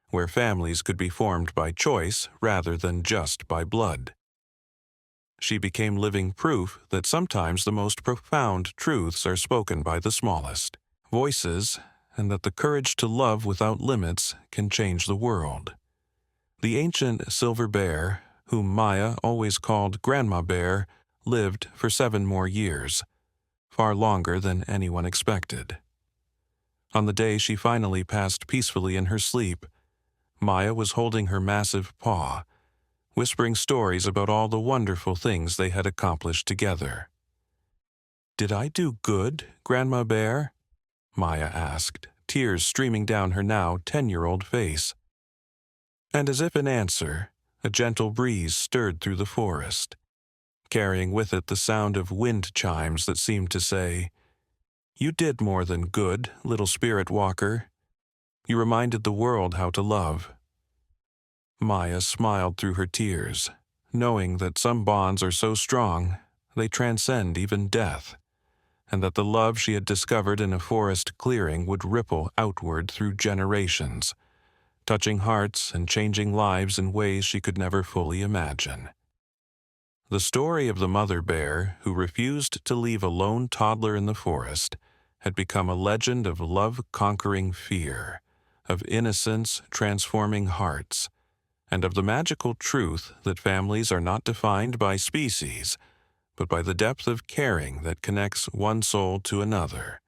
where families could be formed by choice rather than just by blood. She became living proof that sometimes the most profound truths are spoken by the smallest voices, and that the courage to love without limits can change the world. The ancient silver bear, whom Maya always called Grandma Bear, lived for 7 more years, far longer than anyone expected. On the day she finally passed peacefully in her sleep, Maya was holding her massive paw, whispering stories about all the wonderful things they had accomplished together. "Did I do good, Grandma Bear?" Maya asked, tears streaming down her now 10-year-old face. And as if in answer, a gentle breeze stirred through the forest, carrying with it the sound of wind chimes that seemed to say, "You did more than good, little spirit walker. You reminded the world how to love." Maya smiled through her tears, knowing that some bonds are so strong they transcend even death, and that the love she had discovered in a forest clearing would ripple outward through generations, touching hearts and changing lives in ways she could never fully imagine. The story of the mother bear who refused to leave a lone toddler in the forest had become a legend of love conquering fear, of innocence transforming hearts, and of the magical truth that families are not defined by species, but by the depth of caring that connects one soul to another.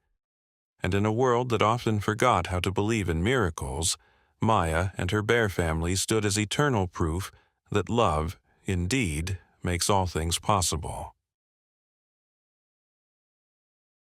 And in a world that often forgot how to believe in miracles, Maya and her bear family stood as eternal proof that love, indeed, makes all things possible.